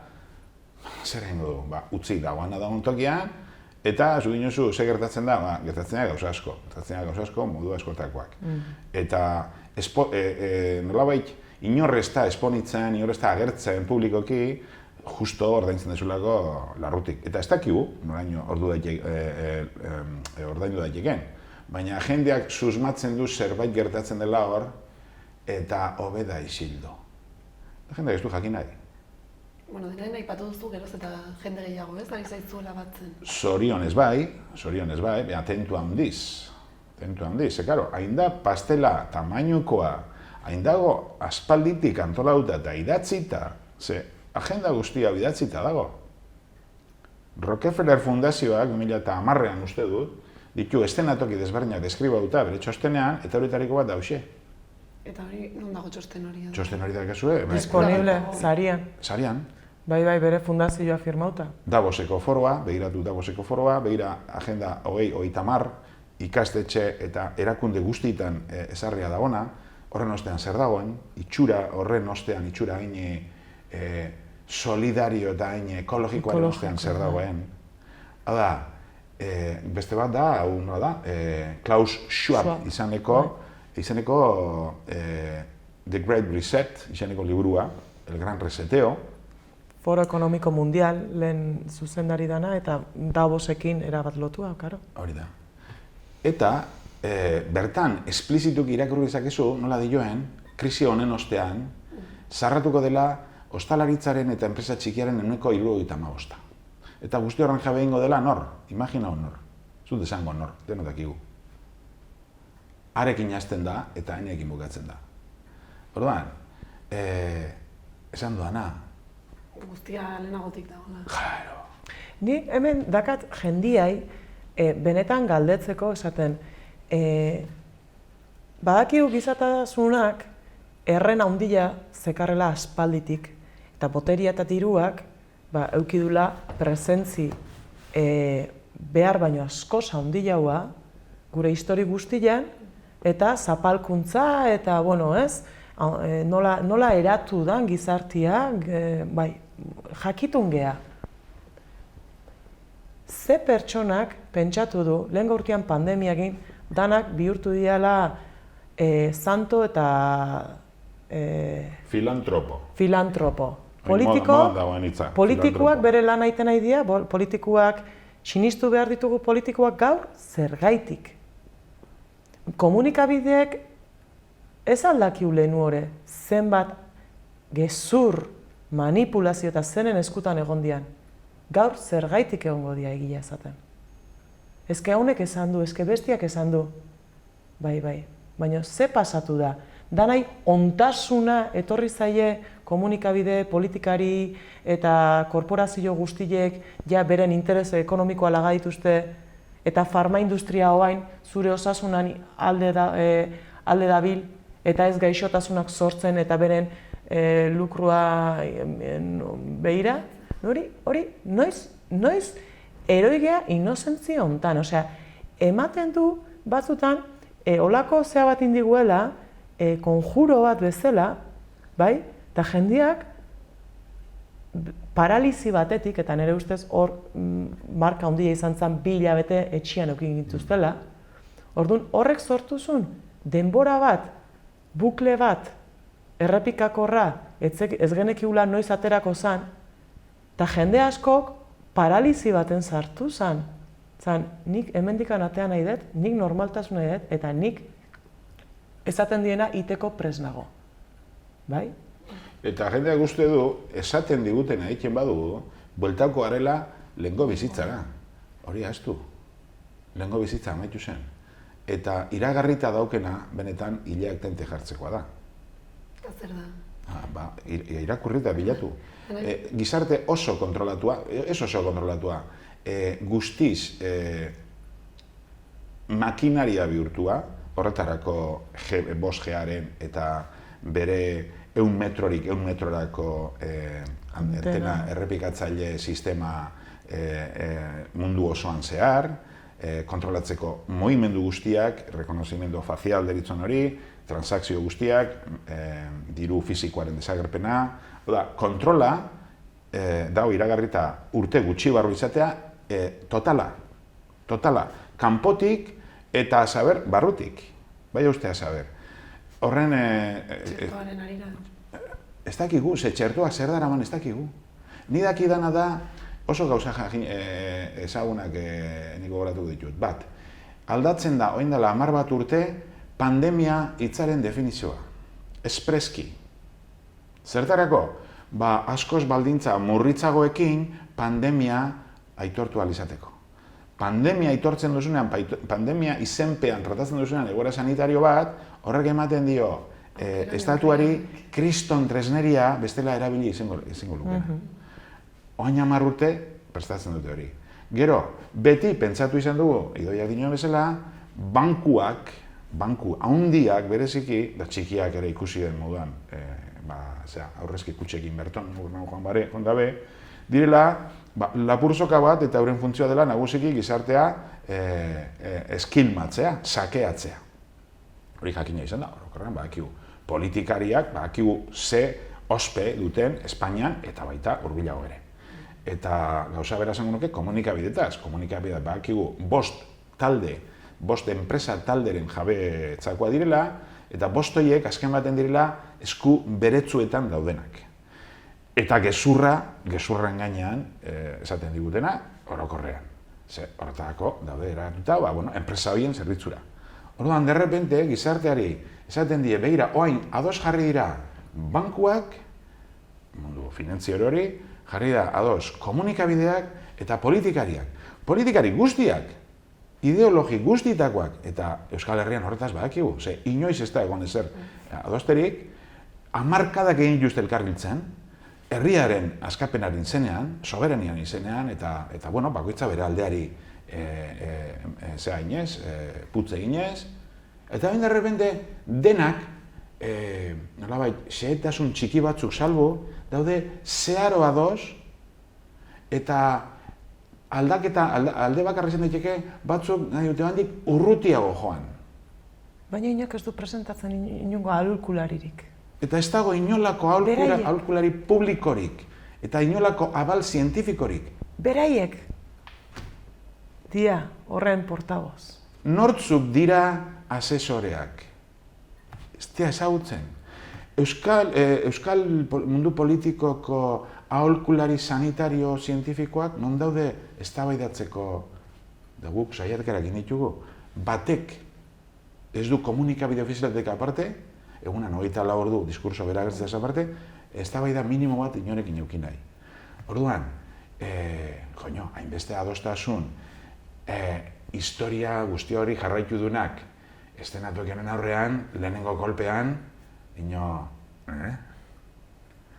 zer egingo du, utzik dagoana da tokian, eta zu dinozu, ze gertatzen da, gertatzen da gauza asko, modu askotakoak. Eta nolabait, inorrez da esponitzen, inorrez da agertzen publikoki, justo ordaintzen dezulako larrutik. Eta ez dakigu, noraino ordaindu daiteken. Baina jendeak susmatzen du zerbait gertatzen dela hor, eta hobeda isildo. Jendeak ez du jakin nahi. Bueno, denaren aipatu duzu geroz eta jende gehiago, ez? Ari zaizuela batzen. Zorionez bai, atentu handiz. Karo, hain da pastela tamainukoa, hain dago aspalditik antolauta eta idatzita, ze agenda guztia idatzita dago. Rockefeller Fundazioak 2010an uste dut, ditu eszenatoki desberdinak deskribauta bere txostenean, eta horietariko bat dauxe. Eta hori, non dago txosten hori? Txosten hori dakazue? Disponible, Sarian. Sarian. Bai, bere fundazioa firmauta. Davoseko foroa, begira agenda 2030, ikastetxe eta erakunde guztietan ezarria dagona, horren ostean zer dagoen, horren ostean itxura hain solidario eta hain ekologikoaren ostean zer dagoen. Hau da, beste bat da, hau da, Klaus Schwab izeneko The Great Reset, izeneko liburua, El Gran Reseteo. Foro Ekonomiko Mundial lehen zuzendari dana eta Davosekin erabat lotua, karo. Hori da. Eta bertan, esplizituki irakurri dezakezu, nola dioen, krisi honen ostean, zarratuko dela ostalaritzaren eta enpresa txikiaren 75%. Eta guzti horren jabe egingo dela nor, imagina nor, zut esango nor, denok dakigu. Arekin hasten da eta enekin bukatzen da. Orduan, esan duana. Guztia lehenagotik dagoela. Claro. Ni hemen dakat jendiai benetan galdetzeko esaten, badakigu gizatasunak erren handia zekarrela aspalditik, eta boteria eta diruak eukidula presentzi behar baino askoz handiagoa gure histori guztian, eta zapalkuntza eta, bueno, ez, nola eratu dan gizartia, jakitun gea. Ze pertsonak pentsatu du, lehen urtean pandemiakin, danak bihurtu diala santo eta filantropo. Politikoak bere lan aiten nahi dira, politikoak sinistu behar ditugu politikoak gaur, zergaitik. Komunikabideek ez aldakiu lehenu hori, zenbat gezur, manipulazio eta zenen eskutan egon dian. Gaur zergaitik egongo dira egia esaten. Ezke haunek esan du, ezke bestiak esan du. Bai, baina ze pasatu da? Danai ontasuna etorri zaie komunikabide, politikari eta korporazio guztiek ja beren interes ekonomikoa laga dituzte eta farmaindustria hoain zure osasunan alde dabil eta ez gaixotasunak sortzen eta beren lukrua behira. Hori, noiz eroigea inozentzia hontan. Osea, ematen du batzutan olako zea bat indiguela, konjuro bat bezala, bai? Eta jendeak paralizi batetik, eta nire ustez hor marka handia izan zen 2 hilabete etxian eukin gintuztela, orduan horrek sortu zuen denbora bat, bukle bat, errepikakorra, ez genekiula noiz aterako zen, eta jende askok paralizi baten sartu zen. Zan, nik hemendikan atea nahi dut, nik normaltasuna nahi dut, eta nik esaten diena iteko pres nago. Bai? Eta jendeak uste du, esaten digutena egiten badugu, bueltako garela lehengo bizitzara. Hori ahaztu. Lehengo bizitza amaitu zen. Eta iragarrita daukena, benetan, hileak tente jartzekoa da. Eta zer da? Irakurrita bilatu. Gizarte oso kontrolatua, ez oso kontrolatua, guztiz makinaria bihurtua, horretarako 5Garen eta bere 100 metrorako antena errepikatzaile sistema mundu osoan zehar, kontrolatzeko mugimendu guztiak, rekonozimendu facial deritzen hori, transakzio guztiak, diru fisikoaren desagerpena, kontrola, dago iragarrita urte gutxi barru izatea, totala, kanpotik eta saber barrutik, bai ustea saber. Horren... Txertoaren arira. Ez dakigu, txertoa zer daraman ez dakigu. Ni dakidana da oso gauza ezagunak nik gogoratuko ditut. Bat, aldatzen da, orain dela 10 bat urte, pandemia hitzaren definizioa. Espreski. Zertarako? Askoz baldintza murritzagoekin pandemia aitortu ahal izateko. Pandemia aitortzen duzunean, pandemia izenpean tratatzen duzunean egoera sanitario bat, horrek ematen dio estatuari kriston tresneria bestela erabili izango lukena. Oain 10 urte, prestatzen dute hori. Gero, beti pentsatu izan dugu, idoiak dinoen bezala, banku handiak bereziki, da txikiak ere ikusi den moduan, aurrezki kutxekin berton, joan gabe, direla, lapursoka bat eta euren funtzioa dela nagusiki gizartea eskilmatzea, sakeatzea. Hori jakina izan da, orokorrean badakigu. Politikariak badakigu ze ospe duten Espainian eta baita hurbilago ere. Eta gauza bera esango nuke komunikabidetaz. Komunikabidetaz badakigu 5 enpresa talderen jabetzakoa direla, eta 5 horiek azken baten direla esku beretsuetan daudenak. Eta gezurren gainean esaten digutena orokorrean. Horretarako daude eratuta, enpresa horien zerbitzura. Orduan, derrepente, gizarteari esaten die, begira, oain, ados jarri dira bankuak, mundu finantziero hori, jarri da ados komunikabideak eta politikariak. Politikari guztiak, ideologi guztietakoak, eta Euskal Herrian horretaz badakigu, ze inoiz ez da egon ezer adosterik, hamarkadak egin just elkarbiltzen, herriaren askapenaren izenean, soberanian izenean, eta bueno, bakoitza bere aldeari zea inez, putze inez, eta bain derrepente denak, nolabait, xehetasun txiki batzuk salbu, daude zeharo ados, eta aldaketa, alde bakarra izan daiteke batzuk nahi dute handik urrutiago joan. Baina inork ez du presentatzen inongo aholkularirik. Eta ez dago inolako aholkulari publikorik, eta inolako abal zientifikorik. Beraiek dia horren portaboz. Nortzuk dira asesoreak? Ez dira ezagutzen. Euskal mundu politikoko aholkulari sanitario zientifikoak non daude eztabaidatzeko, da guk saiakerak egin ditugu, batek ez du komunikabide ofizialetik aparte, egunan 24 ordu diskurso bera gertzetaz aparte, eztabaida minimo bat inorekin eduki nahi. Orduan, hainbeste adostasun, historia guzti hori jarraitu dunak, estenatuak honen aurrean, lehenengo kolpean,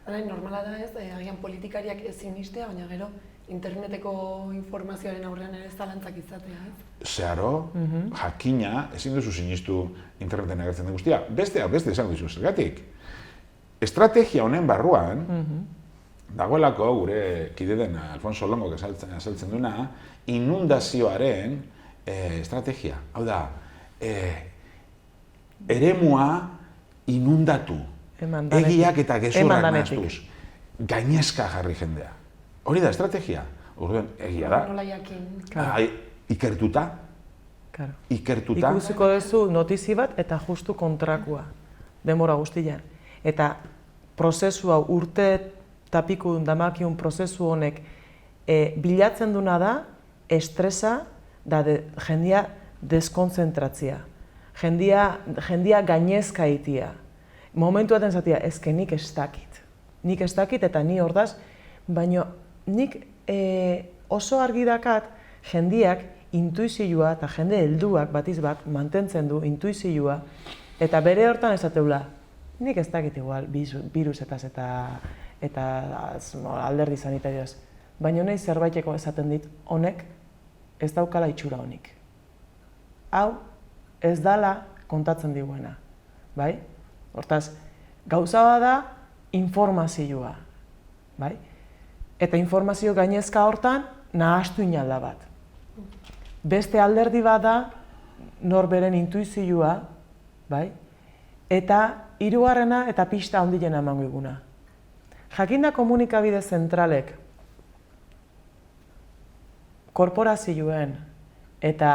Normala da ez, agian politikariak ezin istea, baina gero interneteko informazioaren aurrean ere zalantzak izatea, ez? Zeharo, jakina, ezin duzu sinistu interneten agertzen den guztia. Beste esango dizu, zergatik. Estrategia honen barruan, dagoelako gure kide den Alfonso Longok azaltzen duena, inundazioaren estrategia. Hau da, eremua inundatu, egiak eta gezurrak nahaztuz, gainezka jarri jendea. Hori da estrategia. Orduan, egia da. Nola jakin. Ikertuta. Ikusiko duzu notizi bat eta justu kontrakua, denbora guztian. Eta prozesu hau urte tapiku damakiun prozesu honek bilatzen duna da estresa da jendia deskonzentratzia. Jendia gainezka itia. Momentu baten zatia, ezke nik ez dakit. Nik ez dakit eta ni ordaz, baina nik oso argi dakat jendiak intuizioa eta jende helduak batiz bat mantentzen du intuizioa eta bere hortan esateula, nik ez dakit igual virusetaz eta alderdi sanitarioaz, baina nahi zerbaiteko esaten dit honek ez daukala itxura honik. Hau ez dala kontatzen diguena, bai? Hortaz, gauza da informazioa, bai? Eta informazio gainezka hortan nahastu inalda bat. Beste alderdi bat da norberen intuizioa, bai? Eta hirugarrena eta pista handiena emango iguna. Jakinda komunikabide zentralek korporazioen eta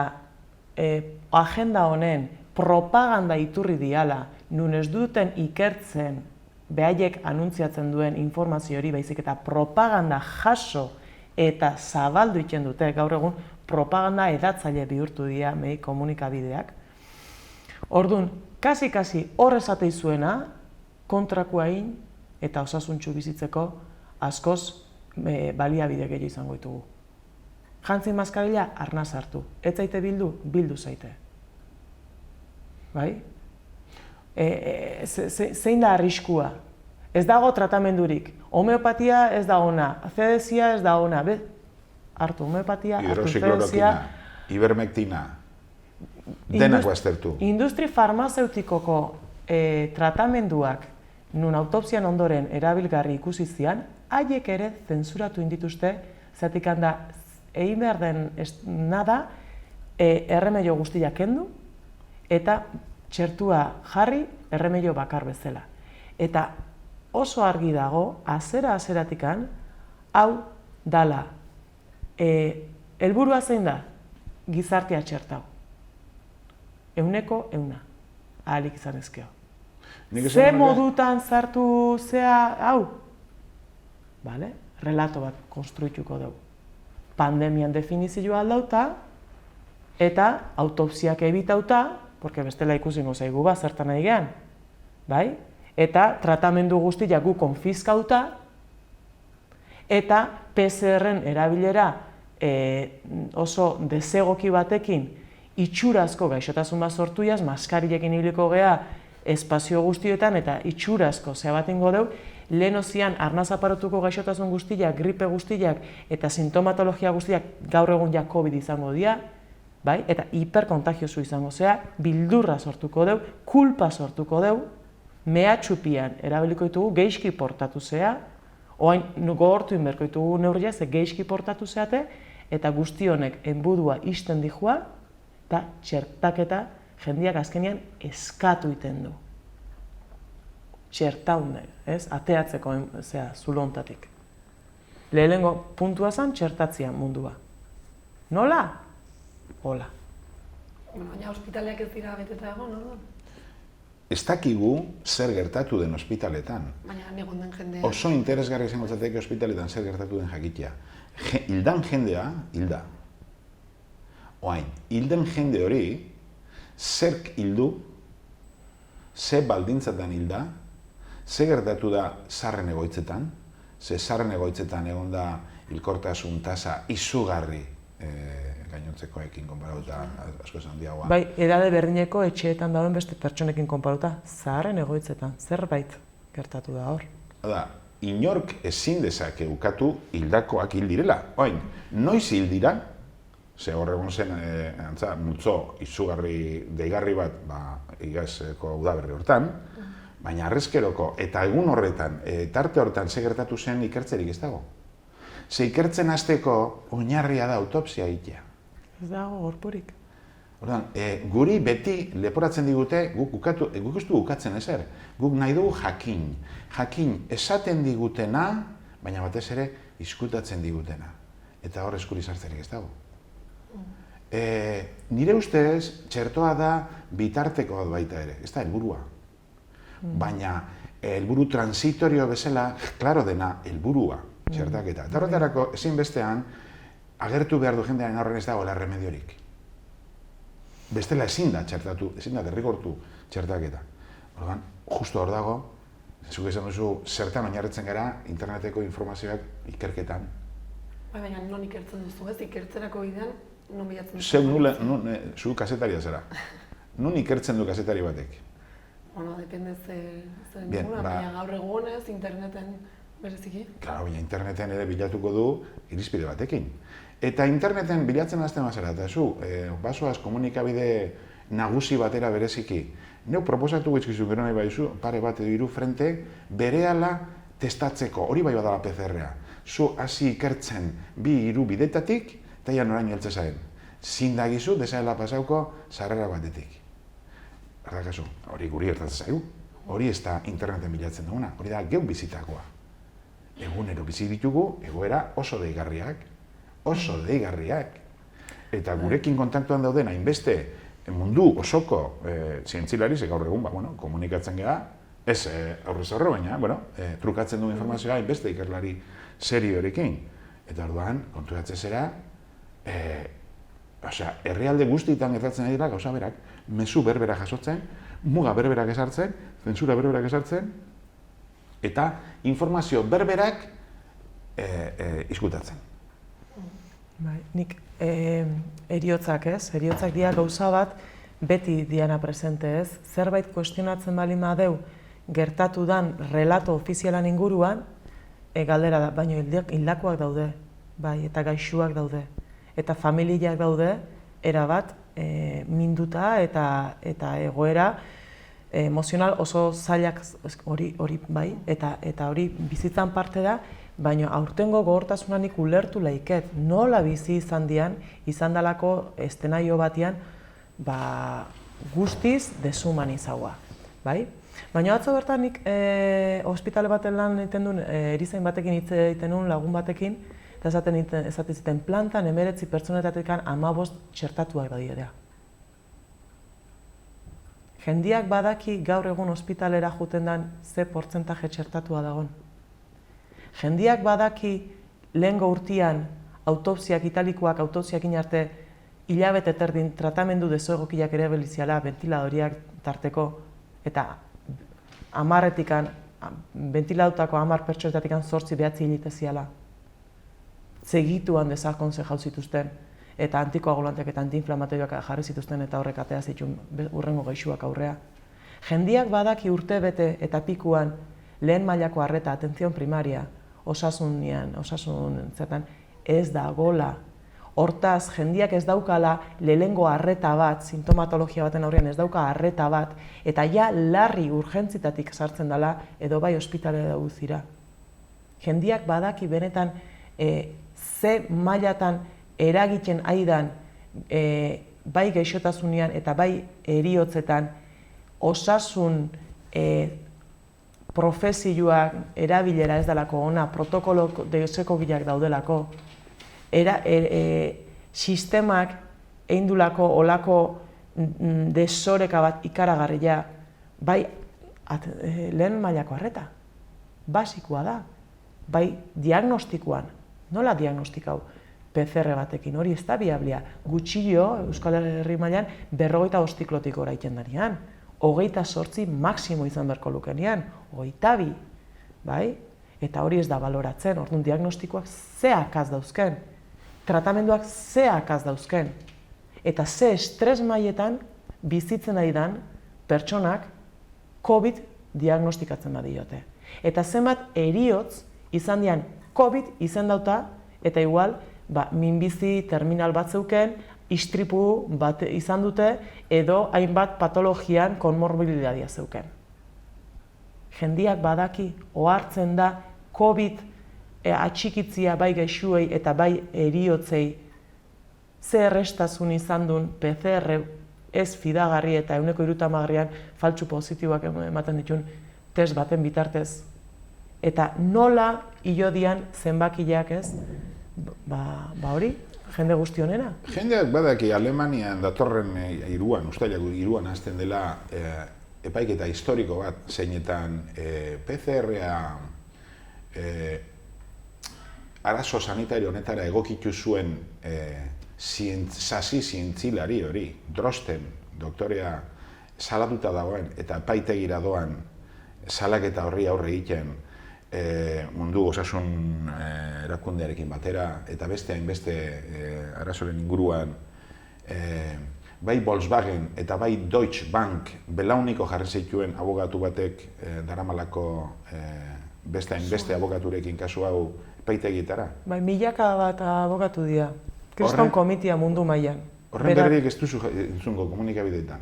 agenda honen propaganda iturri diala, nun ez duten ikertzen behaiek anuntziatzen duen informazio hori baizik eta propaganda jaso eta zabaldu iten dute, gaur egun propaganda edatzaile bihurtu dira komunikabideak. Orduan, kasi hor esatei zuena, kontrakoain eta osasuntsu bizitzeko askoz baliabide gehiago izango ditugu. Jantzi maskarila, arnaz hartu. Ez zaite bildu zaite. Bai? Zein da arriskua? Ez dago tratamendurik. Homeopatia ez da ona, CDC-a ez da ona. Hartu homeopatia, hartu CDC-a. Hidroxikloroquina, ivermectina, denak baztertu. Industri farmazeutikoko tratamenduak nun autopsian ondoren erabilgarri ikusi zian, haiek ere zensuratu indituzte, zatik handa egin behar den nada, erremeio guztiak kendu, eta txertua jarri erremeio bakar bezala. Eta oso argi dago, azeratikan, hau dala. Helburua zein da? Gizartea txertau. 100%, ahalik izan ezkeo. Ze modutan zartu zea hau? Bale? Relato bat konstruituko dugu. Pandemian definizioa aldauta, eta autopsiak ebitauta, porque bestela ikusingo zaigu bat zertan nahi gehan, bai? Eta tratamendu guztiak gu konfiskauta, eta PCR-en erabilera oso desegoki batekin itxurazko gaixotasun bat sortu jaz, maskarilekin ibiliko gea espazio guztietan eta itxurazko zea bat ingo deu, lehen ozian arnaz aparatuko gaixotasun guztiak, gripe guztiak eta sintomatologia guztiak gaur egun ja COVID izango dira, bai? Eta hiperkontagiosu izango zea, bildurra sortuko deu, kulpa sortuko deu, mehatxupian erabiliko ditugu geizki portatu zea, oain gogortu inberko ditugu neurria ze geizki portatu zeate, eta guzti honek enbudua isten dijua, eta txertaketa jendiak azkenean eskatu iten du. Txertaunde, ez? Ateatzeko zulo hontatik. Lehenengo puntua zen txertatzia mundua. Nola? Hola. Baina ospitaleak ez dira beteta egon, orduan? Ez dakigu zer gertatu den ospitaletan. Baina egon den jendea. Oso interesgarri izango litzateke ospitaletan zer gertatu den jakitea. Hildan jendea, hilda. Oain, hilden jende hori, zerk hildu, ze baldintzatan hilda, ze gertatu da zaharren egoitzetan, ze zaharren egoitzetan egon da hilkortasun tasa izugarri gainontzekoekin konparatuta asko handiagoa. Bai, edade berdineko etxeetan dauden beste pertsonekin konparuta, zaharren egoitzetan, zerbait gertatu da hor. Da, inork ezin dezake ukatu hildakoak hil direla. Oain, noiz hil dira, ze hor egon zen multzo izugarri deigarri bat, igazko udaberri hortan, baina arrezkeroko eta egun horretan, tarte horretan ze gertatu zen ikertzerik ez dago. Ze ikertzen hasteko oinarria da autopsia egitea. Ez dago gorpurik. Orduan, guri beti leporatzen digute, guk ez du ukatzen ezer, guk nahi dugu jakin. Jakin esaten digutena, baina batez ere izkutatzen digutena. Eta hor eskuri sartzerik ez dago. Nire ustez, txertoa da bitarteko bat baita ere, ez da helburua. Baina helburu transitorio bezala, klaro dena helburua, txertaketa. Eta horretarako, ezinbestean, agertu behar du jendearen horren ez dagoela remediorik. Bestela ezin da txertatu, ezin da derrigortu txertaketa. Orduan, justu hor dago, zuk esan duzu, zertan oinarritzen gara interneteko informazioak ikerketan. Baina non ikertzen duzu, ez? Ikertzerako bidean, non bilatzen duzu? Zeu zu kasetaria zera. Nun ikertzen du kasetari batek? Bueno, depende zer duguna, baina gaur egunez, interneten bereziki. Claro, baina interneten ere bilatuko du irizpide batekin. Eta interneten bilatzen hasten bazara, eta zu, basoaz komunikabide nagusi batera bereziki. Neu proposatu gizkizu gero nahi baizu, pare bat edo hiru frente, berehala testatzeko, hori bai badala PCR-a. Zu hasi ikertzen bi hiru bidetatik, eta ja noraino heltze zaren. Zindagizu, desaela pasauko, sarrera batetik. Erdakazu, hori guri gertatzen zaigu. Hori ez da interneten bilatzen duguna, hori da geu bizitakoa. Egunero bizi ditugu, egoera oso deigarriak. Oso deigarriak. Eta gurekin kontaktuan dauden hainbeste mundu osoko zientzilari, ze gaur egun, komunikatzen gara, ez aurrez aurre, baina, trukatzen du informazioa hainbeste ikerlari seriorekin. Eta orduan, konturatzen zera, herrialde guztietan gertatzen ari dira gauza berak, mezu berbera jasotzen, muga berberak esartzen, zentsura berberak esartzen, eta informazio berberak izkutatzen. Nik eriotzak ez, eriotzak dira gauza bat beti diana presente ez. Zerbait kuestionatzen baldin badeu gertatu dan relato ofizialan inguruan, galdera da, baina hildakoak daude, bai, eta gaixuak daude. Eta familiak daude, erabat, minduta eta egoera emozional oso zailak hori bai, eta hori bizitzan parte da, baina aurtengo gogortasunanik ulertu laiket, nola bizi izan dian, izan dalako estenaio batean, guztiz deshumanizaua, bai? Baina atzo bertan nik ospitale baten lan egiten duen, erizain batekin hitz egiten duen lagun batekin, eta esaten zuten plantan 19 pertsonetatik 15 txertatuak dira. Jendiak badaki gaur egun ospitalera joeten den ze portzentaje txertatua dagoen. Jendiak badaki lehengo urtean autopsiak, italikoak autopsiakin arte hilabete terdin tratamendu desoegokiak ere beliziala, ventiladoriak tarteko, eta 10-etikan, ventiladutako 10 pertsonetatik 8-9 hiliteziala. segituan desakonze jau zituzten, eta antikoagulanteak eta antiinflamatorioak jarri zituzten eta horrek atea zituen hurrengo gaixuak aurrea. Jendiak badaki urtebete eta pikuan lehen mailako arreta, atenzion primaria, osasun zertan, ez dagola. Hortaz, jendiak ez daukala lehengo arreta bat, sintomatologia baten aurrean ez dauka arreta bat, eta ja larri urgentzitatik sartzen dela edo bai ospitalera guzira. Jendiak badaki benetan ze mailatan eragiten aidan bai gaixotasunean eta bai eriotzetan osasun profesioak erabilera ez dalako ona, protokolo desekogileak daudelako, sistemak eindulako olako desoreka bat ikaragarria, bai lehen mailako arreta, basikoa da, bai diagnostikoan, nola diagnostikau PCR batekin, hori ez da biablia, gutxillo Euskal Herri mailan 45 ziklotik gora egiten darian, 28 maksimo izan beharko lukenean, 22, bai? Eta hori ez da baloratzen, orduan diagnostikoak ze akaz dauzken, tratamenduak ze akaz dauzken, eta ze estres mailetan bizitzen ari dan pertsonak COVID diagnostikatzen badiote. Eta zenbat eriotz izan dian COVID izendauta, eta igual minbizi terminal bat zeuken, istripu bat izan dute, edo hainbat patologian konmorbididadia zeuken. Jendiak badaki, ohartzen da, COVID atxikitzia bai gaixuei eta bai eriotzei ze errestasun izan duen PCR ez fidagarri eta 130%an faltsu positiboak ematen ditun test baten bitartez. Eta nola hilodian zenbakiak ez, hori, jende guzti honena? Jendeak badaki Alemanian datorren iruan, ustailako iruan hasten dela epaiketa historiko bat, zeinetan PCR-a arazo sanitario honetara egokitu zuen sasi zientzilari hori, Drosten, doktorea salatuta dagoen eta epaitegira doan salaketa horri aurre egiten mundu osasun erakundearekin batera eta beste hainbeste arazoren inguruan bai Volkswagen eta bai Deutsche Bank belauniko jarri zituen abogatu batek daramalako beste hainbeste abogaturekin kasu hau epaitegitara. Bai, milaka bat abogatu dira. Kriston komitia mundu mailan. Horren berriek ez duzungo komunikabideetan.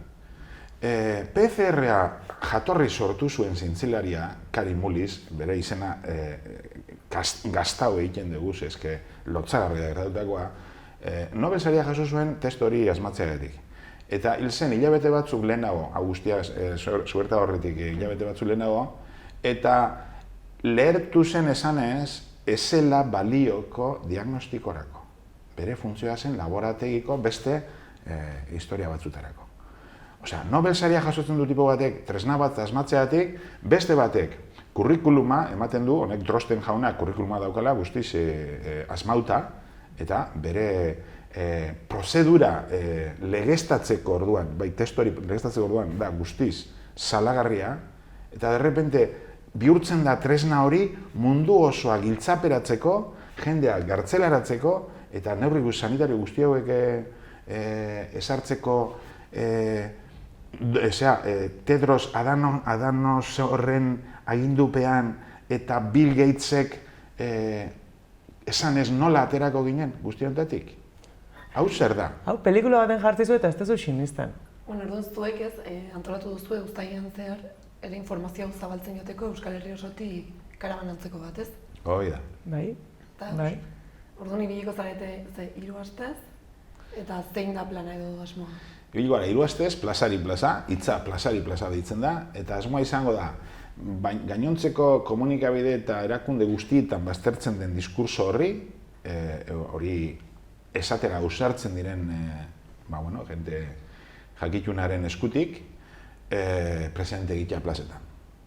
PCR-a jatorri sortu zuen zientzilaria, Karin Mullis, bere izena gaztau egiten dugu, eske lotzagarria gertatutakoa, Nobel saria jaso zuen testu hori asmatzeagatik. Eta hil zen hilabete batzuk lehenago, Agustia Zuerta horretik hilabete batzuk lehenago, eta lehertu zen esanez, ezela balioko diagnostikorako. Bere funtzioa zen laborategiko beste historia batzutarako. Osea, Nobel saria jasotzen du tipo batek tresna bat asmatzeagatik, beste batek kurrikuluma ematen du, honek Drosten jaunak kurrikuluma daukala guztiz asmauta, eta bere prozedura legeztatzeko orduan, bai testuari legeztatzeko orduan, da guztiz salagarria, eta derrepente bihurtzen da tresna hori mundu osoa giltzaperatzeko, jendea gartzelaratzeko, eta neurri sanitario guzti hauek ezartzeko Tedros Adhanom horren agindupean eta Bill Gatesek esan ez nola aterako ginen guztiontatik. Hau zer da? Hau, pelikula baten jartzizu eta ez tezu sinisten. Orduan zuek ez, antolatu duzue uztailean zehar, ere informazioa zabaltzen joteko Euskal Herri osotik karabanantzeko bat, ez? Hoi da. Bai, bai. Orduan ibiliko zarete 3 astez, eta zein da plana edo asmoa? Ibiliko gara 3 astez, plazari plaza, hitza plazari plaza deitzen da, eta asmoa izango da, gainontzeko komunikabide eta erakunde guztietan baztertzen den diskurso horri, hori esatera ausartzen diren, jende jakitunaren eskutik, presidente egitea plazetan.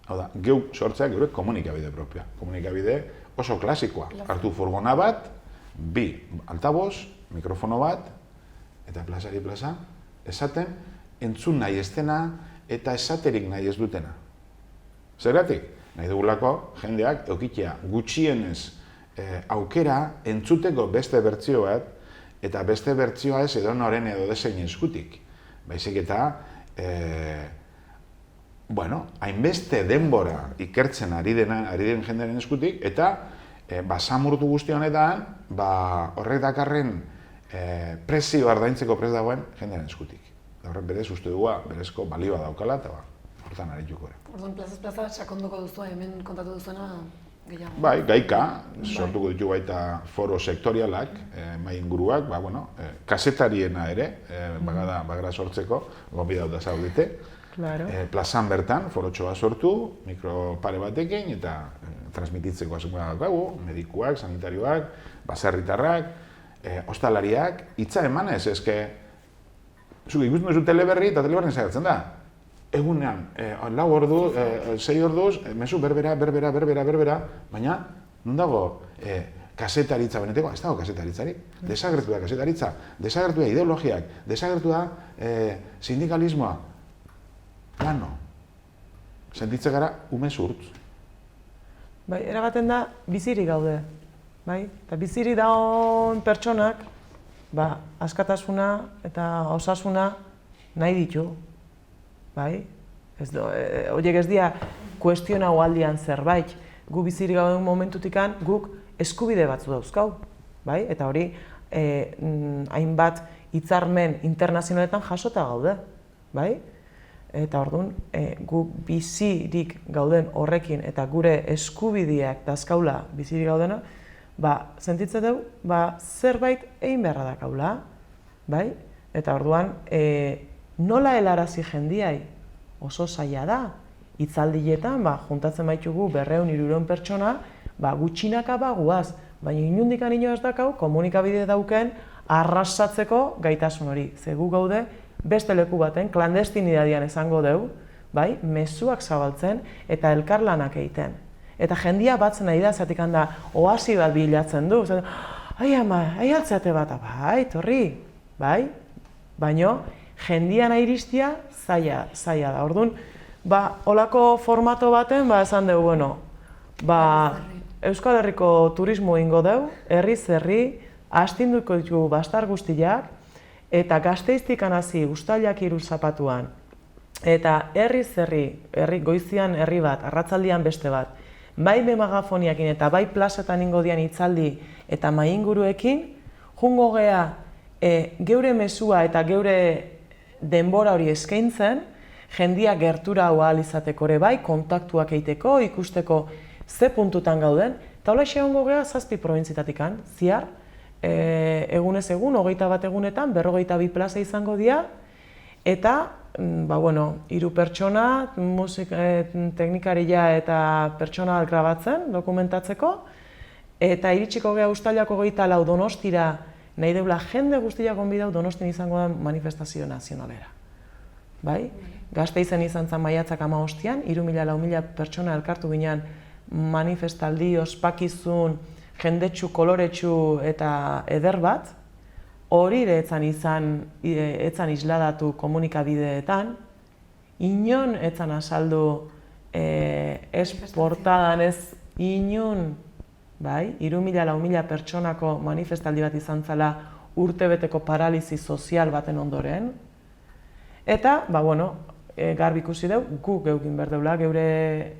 Hau da, geu sortzeak gure komunikabide propioa. Komunikabide oso klasikoa. Hartu furgona bat, 2 altaboz, mikrofono bat, eta plazari plaza, esaten entzun nahi ez dena eta esaterik nahi ez dutena. Zergatik? Nahi dugulako jendeak eukitea gutxienez aukera entzuteko beste bertsio bat, eta beste bertsioa ez edonoren edo desein eskutik. Baizik eta, hainbeste denbora ikertzen ari den jendearen eskutik, eta basamurtu guzti honetan, horrek dakarren prezio ardaintzeko prest dagoen jendearen eskutik. Horrek berez uste dugu berezko balioa daukala, eta hortan arituko ere. Orduan, plazaz plaza sakonduko duzu, hemen kontatu duzuena gehiago. Bai, gaika, sortuko ditu baita foro sektorialak, mai inguruak, kazetariena ere, bagara sortzeko, gonbidatuta zaudete. Plazan bertan, forotxoa sortu, mikro pare batekin, eta transmititzeko asmoa daukagu, medikuak, sanitarioak, baserritarrak, ostalariak, hitza emanez, eske, zuk ikusten duzu teleberri eta teleberri zaitzen da. Egunean, 4 ordu, 6 orduz, mezu berbera, baina, non dago kasetaritza beneteko? Ez dago kasetaritzarik. Desagertu da kasetaritza, desagertu da ideologiak, desagertu da sindikalismoa. Plano. Sentitze gara umezurtz. Bai, eragaten da, bizirik gaude. Bai? Eta bizirik daun pertsonak, askatasuna eta osasuna nahi ditu. Bai? Horiek ez dira kuestionau aldian zerbait. Gu bizirik gauden momentutikan, guk eskubide batzu dauzkau. Bai? Eta hori, hainbat hitzarmen internazionaletan jasota gaude. Bai? Eta orduan, gu bizirik gauden horrekin eta gure eskubideak dazkaula bizirik gaudena, sentitzen dugu, zerbait egin beharra dakaula, bai? Eta orduan, nola helarazi jendiai oso zaila da, hitzaldietan, juntatzen baitugu 200-300 pertsona, gutxinaka guaz, baina inundikan inoz dakau, komunikabide dauken arrasatzeko gaitasun hori. Ze gu gaude, beste leku baten, klandestinidadian esango dugu, mezuak zabaltzen eta elkarlanak egiten. Eta jendia batzen nahi da, zatik handa, oasi bat bilatzen du. Ai ama, ai altzeate bat, bai, torri, bai? Baina, jendian iristia zaila da. Orduan, holako formato baten, esan dugu, Euskal Herriko turismo ingo dugu, herri, astinduko ditugu bastar guztiak, eta Gasteiztikan hasi uztailak 3 zapatuan, eta herri goizian herri bat, arratzaldian beste bat, bai memagafoniakin eta bai plazetan ingo dian hitzaldi eta mai inguruekin, jungo gea geure mezua eta geure denbora hori eskaintzen, jendia gertura hau ahal izateko ere bai, kontaktuak egiteko, ikusteko ze puntutan gauden, eta hola egongo gea 7 probintzitatikan, ziar, egunez egun, 21 egunetan, 42 plaza izango dira, eta, 3 pertsona, teknikaria eta pertsona grabatzen, dokumentatzeko, eta iritsiko gea uztailak 24 Donostira, nahi deula jende guztiak gonbidatu Donostin izango da manifestazio nazionalera. Bai? Gasteizen izan zen maiatzak 15an, 3.000-4.000 pertsona elkartu ginen manifestaldi, ospakizun, jendetsu, koloretsu eta eder bat, hori ere etzan isladatu komunikabideetan, inon etzan asaldu ez portadan ez inon, bai, 3.000-4.000 pertsonako manifestaldi bat izan zela urtebeteko paralizi sozial baten ondoren, eta, garbi ikusi dugu, guk geukin behar deula, geure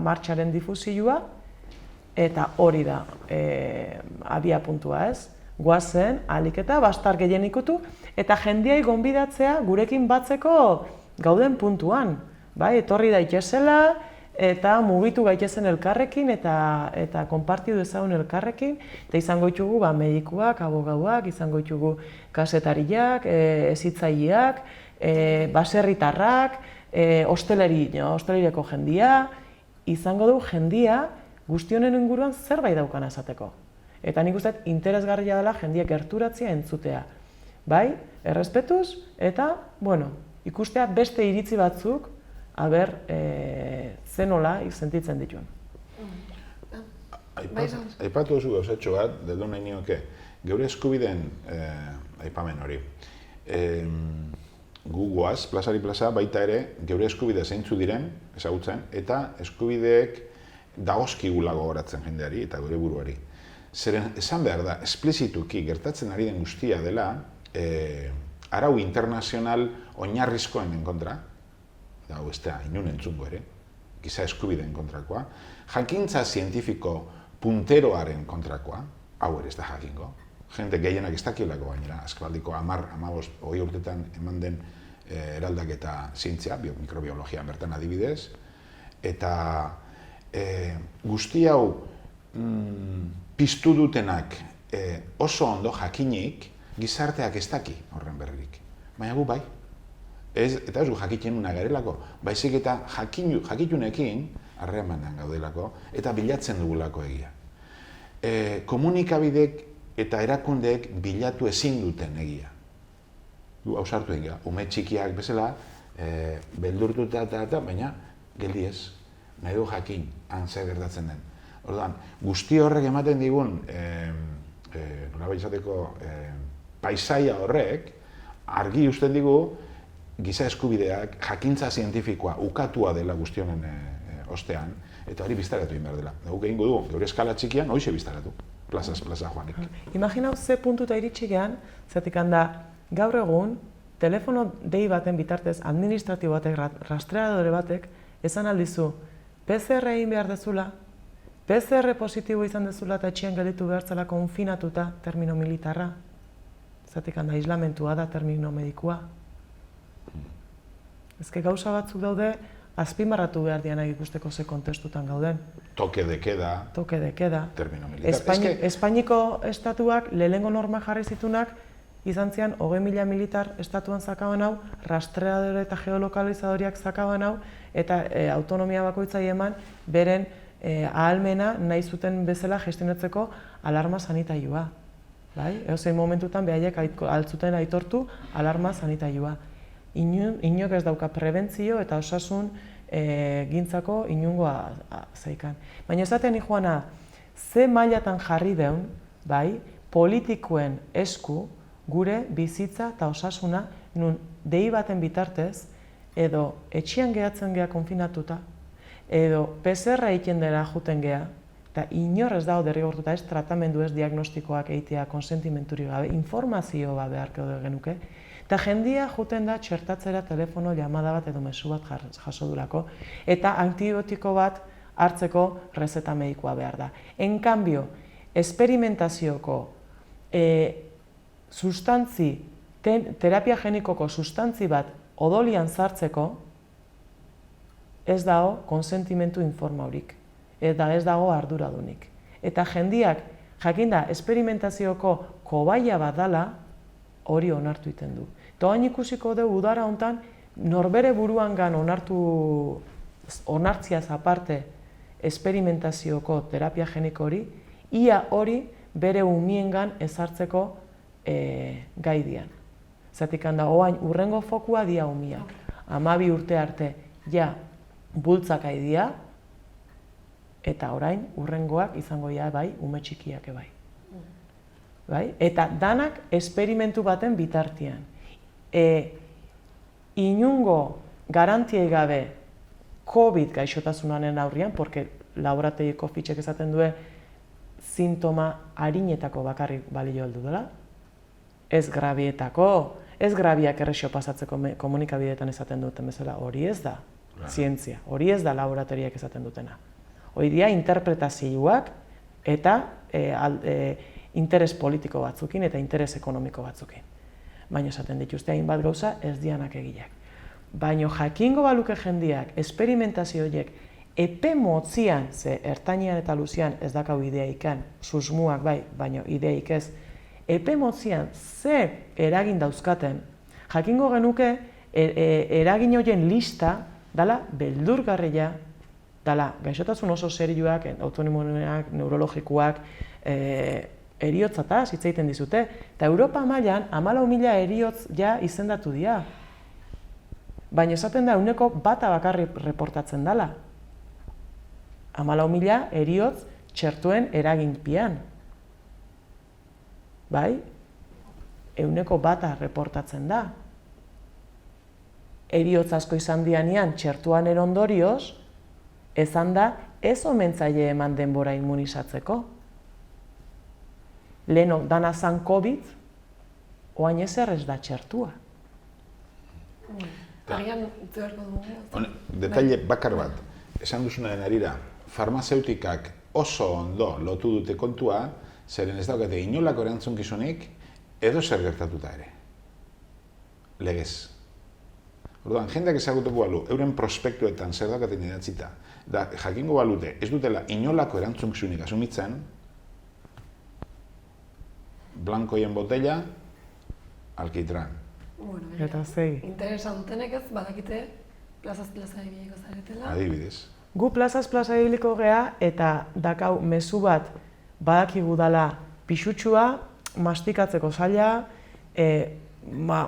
martxaren difuzioa, eta hori da abia puntua ez. Goazen, ahalik eta bastar gehien ikutu, eta jendiai gonbidatzea gurekin batzeko gauden puntuan. Etorri daitezela, eta mugitu gaitezen elkarrekin, eta konpartidu dezagun elkarrekin, eta izango ditugu medikuak, abogauak, izango ditugu kazetariak, hezitzaileak, baserritarrak, hosteleriako jendia, izango dugu jendia, guzti honen inguruan zerbait daukan esateko. Eta nik uste interesgarria dela jendia gerturatzea entzutea. Bai, errespetuz eta, ikustea beste iritzi batzuk, zenola sentitzen dituen. Aipatu duzu gauzatxo bat, deldu nahi nioke, geure eskubideen aipamen hori. Gu goaz, plazari plaza, baita ere, geure eskubide zeintzu diren, ezagutzen, eta eskubideek dagozkigula gogoratzen jendeari eta gure buruari. Zeren, esan behar da, esplizituki gertatzen ari den guztia dela arau internazional oinarrizkoen kontra, eta hau ez da inun entzungo ere, giza eskubideen kontrakoa, jakintza zientifiko punteroaren kontrakoa, hau ere ez da jakingo, jende gehienak ez dakiolako gainera, azkabaldiko 10, 15, 20 urtetan eman den eraldaketa zientzia, mikrobiologian bertan adibidez, eta guzti hau piztu dutenak oso ondo jakinik gizarteak ez daki horren berririk. Baina gu bai. Eta ez gu jakiten una garelako, baizik eta jakitunekin harremanan gaudelako eta bilatzen dugulako egia. Komunikabidek eta erakundeek bilatu ezin duten egia. Du ausartu egia, ume txikiak bezala, beldurtuta eta baina geldi ez, nahi du jakin, han zer gertatzen den. Orduan, guzti horrek ematen digun, nolabait esateko, paisaia horrek, argi usten digu, giza eskubideak, jakintza zientifikoa ukatua dela guztionen ostean, eta hori biztaratu egin behar dela. Guk egingo dugu, geure eskala txikian, hoize biztaratu, plazaz plaza joanik. Imaginau ze puntuta iritsi gehan, zetik handa, gaur egun, telefono dei baten bitartez, administratibo batek, rastreadore batek, esan aldizu, PCR egin behar dezula, PCR positibo izan dezula eta etxean gelditu behar zela konfinatuta termino militarra. Zatik handa, aislamentua da termino medikua. Ezke gauza batzuk daude, azpimarratu behar dianak ikusteko ze kontestutan gauden. Toke de queda. Toke de queda. Termino militar. Espainiko estatuak lehenengo norma jarri zitunak, izan zian 20.000 militar estatuan zakaban hau, rastreadore eta geolokalizadoriak zakaban hau, eta autonomia bakoitzai eman beren ahalmena nahi zuten bezala gestionatzeko alarma sanitaioa. Eozein momentutan behaiek altzuten aitortu alarma sanitaioa. Inok ez dauka prebentzio eta osasun gintzako inungoa zeikan. Baina esaten joana, ze mailatan jarri deun, politikoen esku gure bizitza eta osasuna nun dei baten bitartez edo etxean gehatzen geha konfinatuta, edo PCR egiten dela juten geha, eta inor ez dago derrigortuta ez tratamendu ez diagnostikoak egitea konsentimenturi gabe, informazio bat beharko genuke, eta jendia juten da txertatzera telefono llamada bat edo mezu bat jaso durako, eta antibiotiko bat hartzeko rezeta medikoa behar da. En cambio, esperimentazioko terapia genikoko sustantzi bat odolian sartzeko, ez dago konsentimentu informaurik, eta ez dago arduradunik. Eta jendiak, jakinda, esperimentazioko kobaia bat dala, hori onartu iten du. Eta hain ikusiko dugu udara hontan, norbere buruangan onartziaz aparte esperimentazioko terapia geniko hori, ia hori bere umiengan ezartzeko gai dian. Zatik handa, oain urrengo fokua dia umiak. 12 urte arte, ja, bultzak aidia, eta orain urrengoak izango ja bai, ume txikiak bai. Eta danak esperimentu baten bitartian. Inungo garantiei gabe COVID gaixotasunaren aurrian, porque laborategiko fitxek esaten due sintoma harinetako bakarrik balio heldu dela, ez grabietako, ez grabiak errexio pasatzeko komunikabideetan esaten duten bezala, hori ez da zientzia, hori ez da laboratoriak esaten dutena. Hori dira interpretazioak eta interes politiko batzukin eta interes ekonomiko batzukin. Baina esaten dituzte hainbat gauza ez dianak egileak. Baina jakingo baluke jendiak, esperimentazio horiek, epe motzian, ze ertainean eta luzian ez dakau ideikan, susmuak bai, baina ideik ez, epe motzian ze eragin dauzkaten, jakingo genuke eragin horien lista dala beldurgarria, dala gaixotasun oso serioak, autoimmuneak, neurologikoak, eriotzataz hitz egiten dizute, eta Europa mailan 14.000 eriotz ja izendatu dira. Baina esaten da, 1% bakarri reportatzen dela. 14.000 eriotz txertuen eraginpian. Bai? 1% reportatzen da. Eriotz asko izan dianean txertuan erondorioz, ezan da ez omentzaile eman denbora immunizatzeko. Leheno dana zan COVID, oain ezer ez da txertua. Agian utzi beharko dugu. Detaile bakar bat, esan duzunaren arira, farmazeutikak oso ondo lotu dute kontua, zeren ez daukate inolako erantzunkizunik edo zer gertatuta ere. Legez. Orduan, jendeak ezagutuko balu, euren prospektuetan zer daukaten idatzita, da jakingo balute ez dutela inolako erantzunkizunik asumitzen, blankoien botella, alkitran. Bueno, Eta zei. interesa dutenek ez, badakite plazaz plaza ibiliko zaretela. Adibidez. Gu plazaz plaza ibiliko gea eta dakau mezu bat badakigu dala pixutsua, mastikatzeko zaila,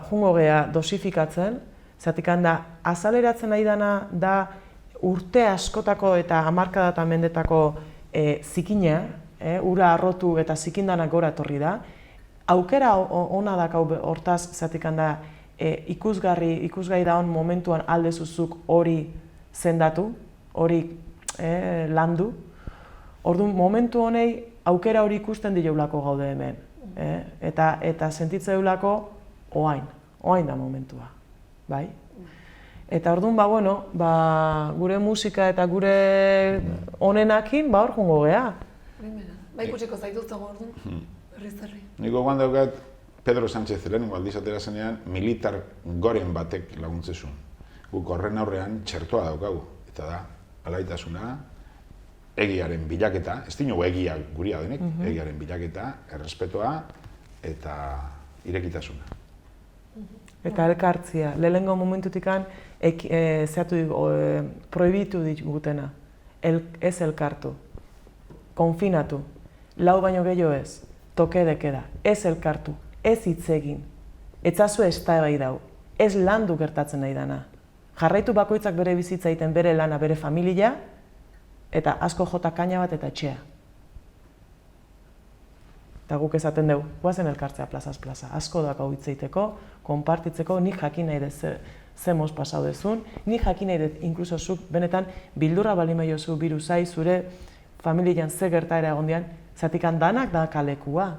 jungo gea dosifikatzen, zatik handa azaleratzen nahi dana da urte askotako eta hamarkadatan mendetako zikina, ura arrotu eta zikindanak gora etorri da. Aukera ona dakau hortaz, zatik handa ikusgai daun momentuan alde zuzuk hori zendatu, hori landu. Orduan, momentu honei aukera hori ikusten diolako gaude hemen. Eta sentitze deulako oain da momentua. Bai? Eta orduan, gure musika eta gure onenakin, hor jungo gea. Ba ikusiko zaituzte orduan, berriz zerri. Niko guan daukat, Pedro Sánchez lehenengo aldiz atera zenean, militar goren batek laguntzezun. Guk horren aurrean txertoa daukagu. Eta da, alaitasuna, egiaren bilaketa, ez dinogu egia guria denek, egiaren bilaketa, errespetoa eta irekitasuna. Eta elkartzia, lehenengo momentutikan prohibitu digutena, ez elkartu, konfinatu, lau baino gehiago ez, toke dekeda, ez elkartu, ez hitz egin, etzazu ez da ebai dau, ez landu gertatzen nahi dana. Jarraitu bakoitzak bere bizitza egiten bere lana, bere familia, eta asko jota kaina bat eta etxea. Eta guk esaten dugu, guazen elkartzea plazaz plaza, asko dakau hitz egiteko, konpartitzeko, nik jakin nahi dut ze moz pasau dezun, nik jakin nahi dut inkluso zuk benetan bildurra bali maiozu biruzai, zure familian ze gertaera egondian, zatikan danak da kalekua.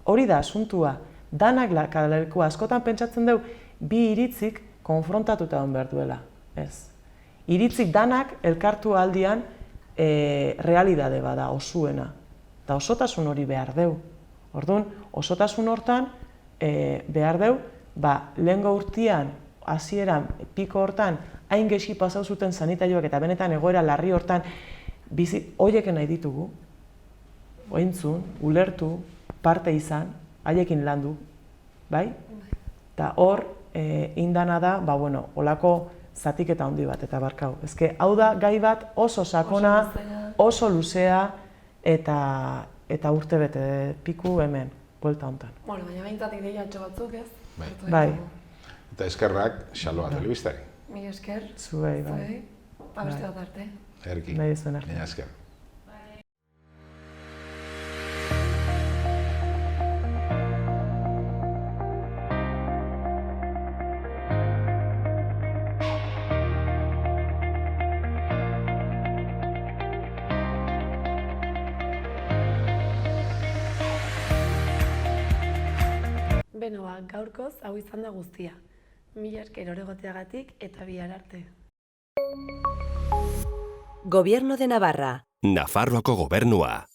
Hori da asuntua, danak kalekua. Askotan pentsatzen dugu, bi iritzik konfrontatuta hon behar duela. Ez. Iritzik danak elkartu aldian realidade bada, osuena. Eta osotasun hori behar deu. Orduan, osotasun hortan behar deu, lehengo urtean, hasieran, piko hortan, hain gexi pasau zuten sanitarioak eta benetan egoera larri hortan, hoieken nahi ditugu, ointzun, ulertu, parte izan, haiekin landu, bai? Eta hor, indana da, olako zatiketa handi bat, eta barkau. Ezke, hau da gai bat oso sakona, oso luzea, eta urte bete piku hemen, buelta hontan. Bueno, baina behintzat ideiatxo batzuk ez? Bai. Eta eskerrak Xaloa telebistari. Mi esker. Zuei, bai. Zuei. Eta beste bat arte. Erki. Nahi zuen arte. Baina esker. Beno, gaurkoz hau izan da guztia. Mila esker oregoteagatik eta bihar arte. Gobierno de Navarra. Nafarroako gobernua.